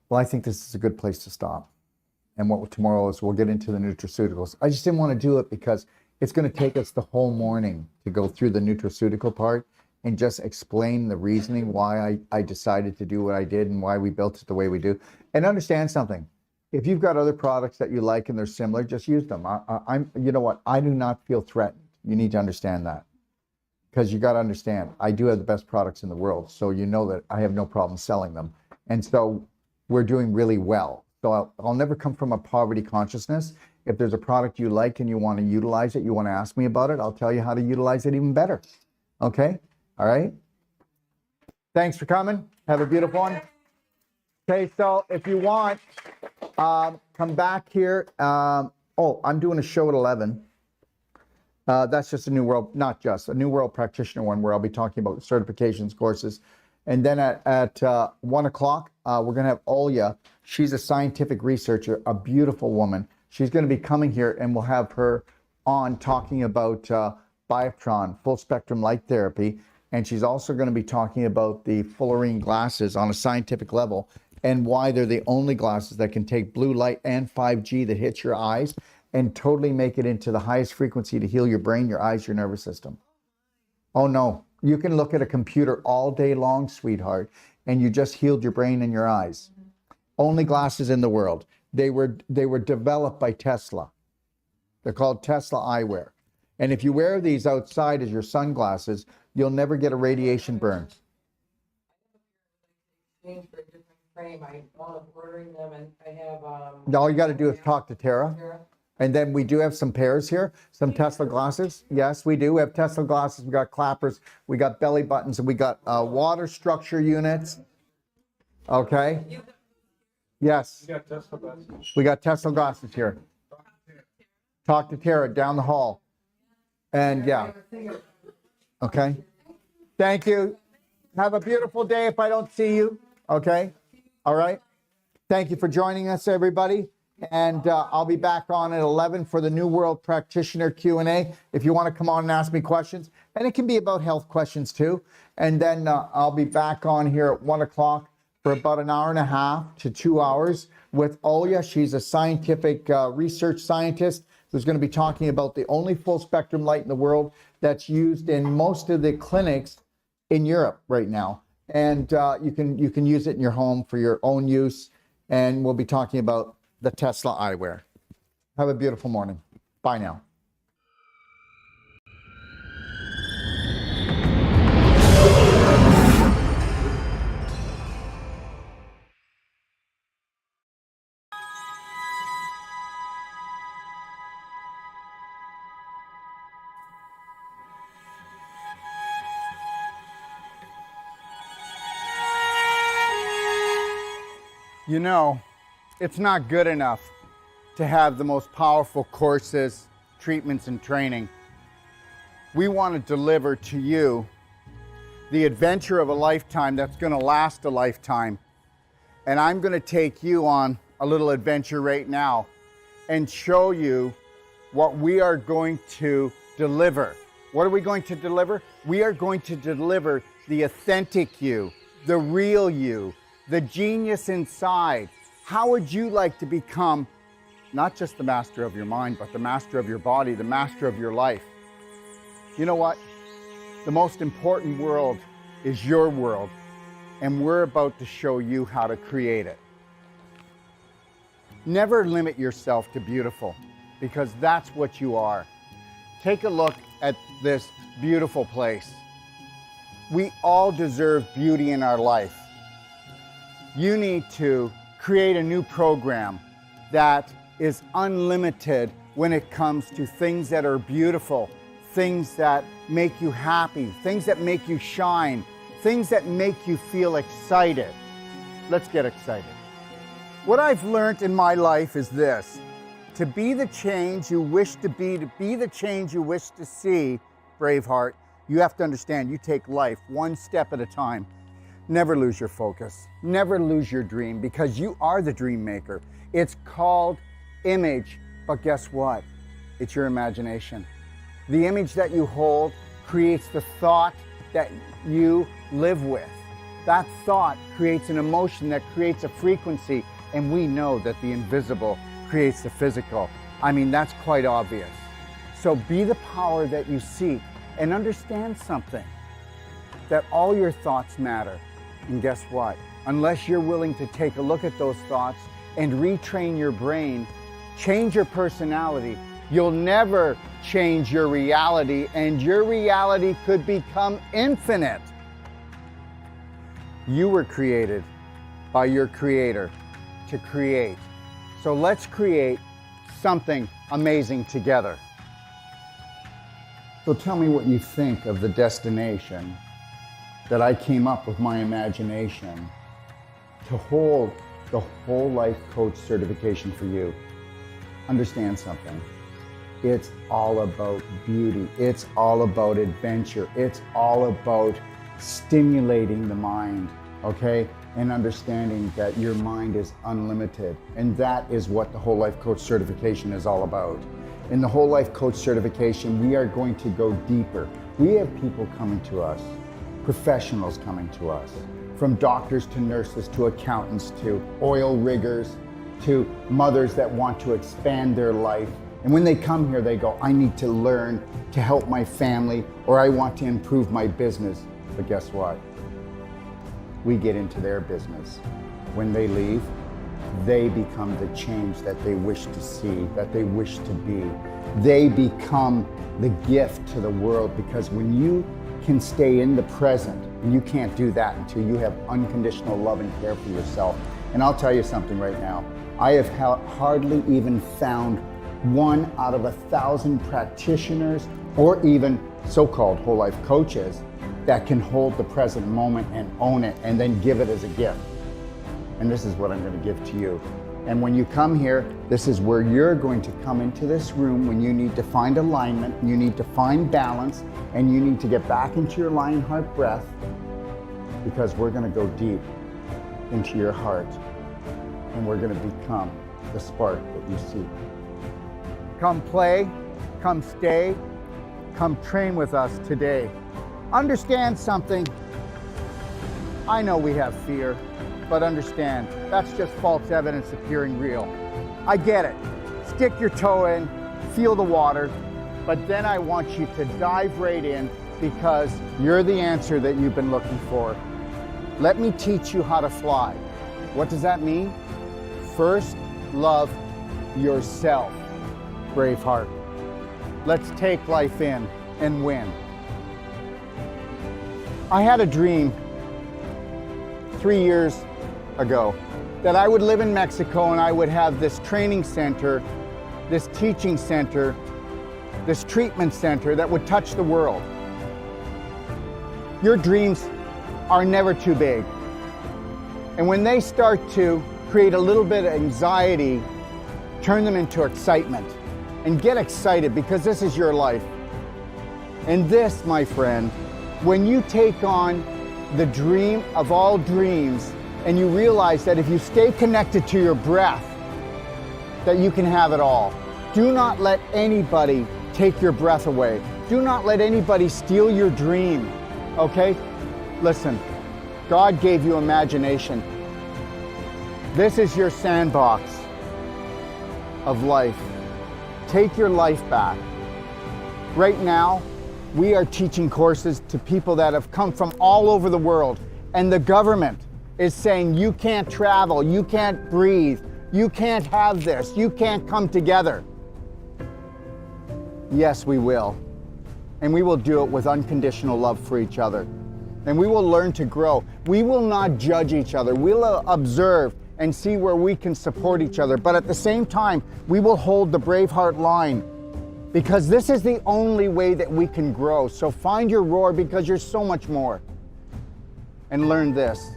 Well, I think this is a good place to stop. And what tomorrow is, we'll get into the nutraceuticals. I just didn't want to do it because it's going to take us the whole morning to go through the nutraceutical part and just explain the reasoning why I decided to do what I did and why we built it the way we do. And understand something. If you've got other products that you like and they're similar, just use them. You know what? I do not feel threatened. You need to understand that. Because you got to understand, I do have the best products in the world. So you know that I have no problem selling them. And so we're doing really well. So I'll never come from a poverty consciousness. If there's a product you like and you want to utilize it, you want to ask me about it, I'll tell you how to utilize it even better. Okay? All right? Thanks for coming. Have a beautiful one. Okay, so if you want, come back here. Oh, I'm doing a show at 11. That's just a New World, not just, a New World Practitioner one where I'll be talking about certifications, courses. And then at 1 o'clock, we're going to have Olya. She's a scientific researcher, a beautiful woman. She's going to be coming here and we'll have her on talking about Bioptron, full spectrum light therapy. And she's also going to be talking about the fullerene glasses on a scientific level and why they're the only glasses that can take blue light and 5G that hits your eyes and totally make it into the highest frequency to heal your brain, your eyes, your nervous system. Oh no, you can look at a computer all day long, sweetheart, and you just healed your brain and your eyes. Only glasses in the world. They were developed by Tesla. They're called Tesla eyewear. And if you wear these outside as your sunglasses, you'll never get a radiation burn. Change for a different frame. I wound up ordering them, and I have All you got to do is talk to Tara. And then we do have some pairs here, some Tesla glasses. Yes, we do. We have Tesla glasses. We got clappers. We got belly buttons, and we got water structure units. Okay. Yes. You got Tesla glasses? We got Tesla glasses here. Talk to Tara down the hall. And yeah. Okay. Thank you. Have a beautiful day if I don't see you. Okay. All right. Thank you for joining us, everybody. And I'll be back on at 11 for the New World Practitioner Q&A. If you want to come on and ask me questions, and it can be about health questions too. And then I'll be back on here at 1 o'clock for about an hour and a half to 2 hours with Olya. She's a scientific research scientist who's going to be talking about the only full spectrum light in the world that's used in most of the clinics in Europe right now. And you can use it in your home for your own use. And we'll be talking about the Tesla eyewear. Have a beautiful morning. Bye now. You know, it's not good enough to have the most powerful courses, treatments, and training. We want to deliver to you the adventure of a lifetime that's going to last a lifetime. And I'm going to take you on a little adventure right now and show you what we are going to deliver. What are we going to deliver? We are going to deliver the authentic you, the real you, the genius inside. How would you like to become not just the master of your mind, but the master of your body, the master of your life? You know what? The most important world is your world, and we're about to show you how to create it. Never limit yourself to beautiful, because that's what you are. Take a look at this beautiful place. We all deserve beauty in our life. You need to create a new program that is unlimited when it comes to things that are beautiful, things that make you happy, things that make you shine, things that make you feel excited. Let's get excited. What I've learned in my life is this: to be the change you wish to be the change you wish to see, Braveheart, you have to understand you take life one step at a time. Never lose your focus. Never lose your dream, because you are the dream maker. It's called image, but guess what? It's your imagination. The image that you hold creates the thought that you live with. That thought creates an emotion that creates a frequency, and we know that the invisible creates the physical. I mean, that's quite obvious. So be the power that you seek, and understand something, that all your thoughts matter. And guess what? Unless you're willing to take a look at those thoughts and retrain your brain, change your personality, you'll never change your reality, and your reality could become infinite. You were created by your creator to create. So let's create something amazing together. So tell me what you think of the destination that I came up with my imagination to hold the whole life coach certification for you. Understand something. It's all about beauty. It's all about adventure. It's all about stimulating the mind, okay? And understanding that your mind is unlimited. And that is what the whole life coach certification is all about. In the whole life coach certification, we are going to go deeper. We have people coming to us, professionals coming to us, from doctors to nurses to accountants to oil riggers to mothers that want to expand their life. And when they come here, they go, I need to learn to help my family, or I want to improve my business. But guess what? We get into their business. When they leave, they become the change that they wish to see, that they wish to be. They become the gift to the world, because when you can stay in the present, and you can't do that until you have unconditional love and care for yourself. And I'll tell you something right now. I have hardly even found 1 out of 1,000 practitioners or even so-called whole life coaches that can hold the present moment and own it and then give it as a gift. And this is what I'm going to give to you. And when you come here, this is where you're going to come into this room when you need to find alignment, you need to find balance, and you need to get back into your lion heart breath, because we're going to go deep into your heart and we're going to become the spark that you seek. Come play, come stay, come train with us today. Understand something. I know we have fear, but understand, that's just false evidence appearing real. I get it. Stick your toe in, feel the water, but then I want you to dive right in, because you're the answer that you've been looking for. Let me teach you how to fly. What does that mean? First, love yourself, Braveheart. Let's take life in and win. I had a dream 3 years ago that I would live in Mexico and I would have this training center, this teaching center, this treatment center that would touch the world. Your dreams are never too big. And when they start to create a little bit of anxiety, turn them into excitement. And get excited, because this is your life. And this, my friend, when you take on the dream of all dreams, and you realize that if you stay connected to your breath, that you can have it all. Do not let anybody take your breath away. Do not let anybody steal your dream, okay? Listen, God gave you imagination. This is your sandbox of life. Take your life back. Right now, we are teaching courses to people that have come from all over the world, and the government is saying you can't travel, you can't breathe, you can't have this, you can't come together. Yes, we will. And we will do it with unconditional love for each other. And we will learn to grow. We will not judge each other. We'll observe and see where we can support each other. But at the same time, we will hold the Braveheart line, because this is the only way that we can grow. So find your roar, because you're so much more. And learn this.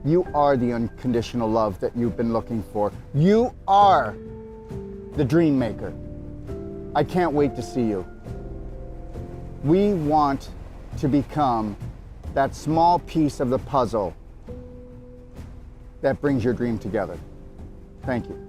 You are the unconditional love that you've been looking for. You are the dream maker. I can't wait to see you. We want to become that small piece of the puzzle that brings your dream together. Thank you.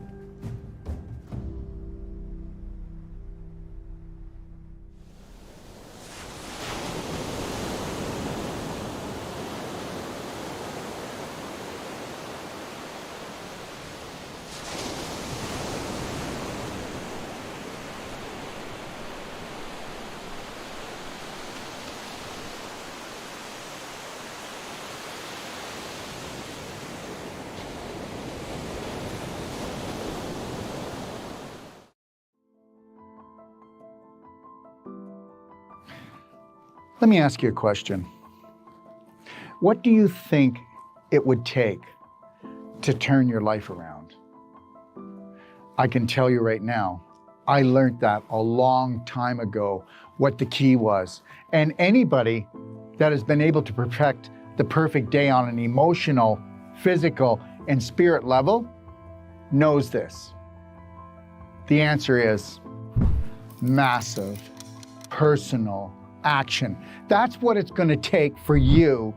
Let me ask you a question. What do you think it would take to turn your life around? I can tell you right now, I learned that a long time ago, what the key was. And anybody that has been able to perfect the perfect day on an emotional, physical, and spirit level knows this. The answer is massive, personal action. That's what it's going to take for you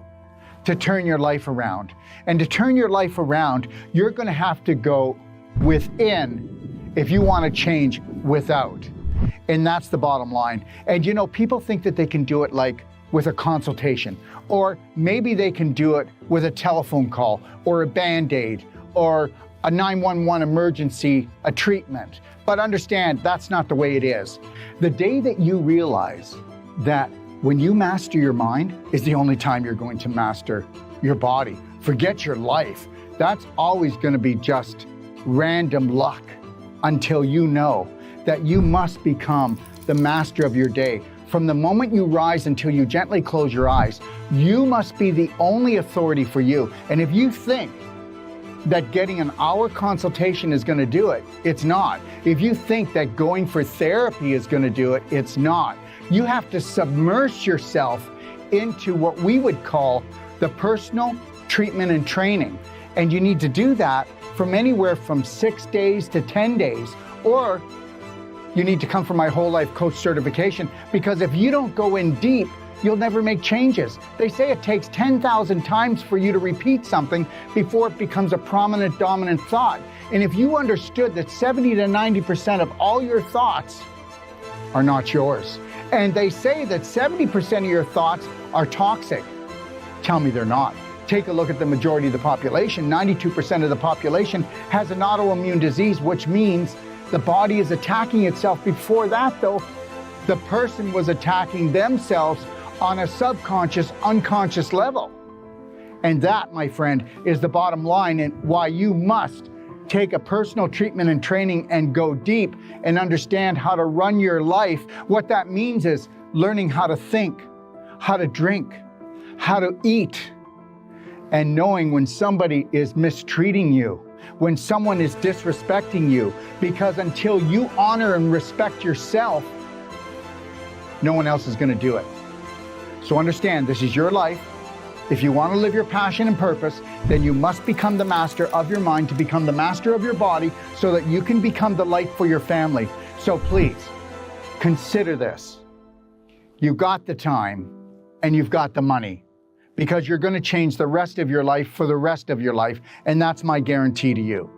to turn your life around. And to turn your life around, you're going to have to go within if you want to change without. And that's the bottom line. And you know, people think that they can do it like with a consultation, or maybe they can do it with a telephone call or a Band-Aid or a 911 emergency, a treatment. But understand, that's not the way it is. The day that you realize that when you master your mind is the only time you're going to master your body. Forget your life. That's always going to be just random luck until you know that you must become the master of your day. From the moment you rise until you gently close your eyes, you must be the only authority for you. And if you think that getting an hour consultation is going to do it, it's not. If you think that going for therapy is going to do it, it's not. You have to submerge yourself into what we would call the personal treatment and training. And you need to do that from anywhere from 6 days to 10 days, or you need to come for my whole life coach certification, because if you don't go in deep, you'll never make changes. They say it takes 10,000 times for you to repeat something before it becomes a prominent, dominant thought. And if you understood that 70 to 90% of all your thoughts are not yours, and they say that 70% of your thoughts are toxic, tell me they're not. Take a look at the majority of the population. 92% of the population has an autoimmune disease, which means the body is attacking itself. Before that, though, the person was attacking themselves on a subconscious, unconscious level. And that, my friend, is the bottom line, and why you must take a personal treatment and training and go deep and understand how to run your life. What that means is learning how to think, how to drink, how to eat, and knowing when somebody is mistreating you, when someone is disrespecting you, because until you honor and respect yourself, no one else is going to do it. So understand, this is your life. If you want to live your passion and purpose, then you must become the master of your mind to become the master of your body so that you can become the light for your family. So please, consider this. You've got the time and you've got the money, because you're going to change the rest of your life for the rest of your life, and that's my guarantee to you.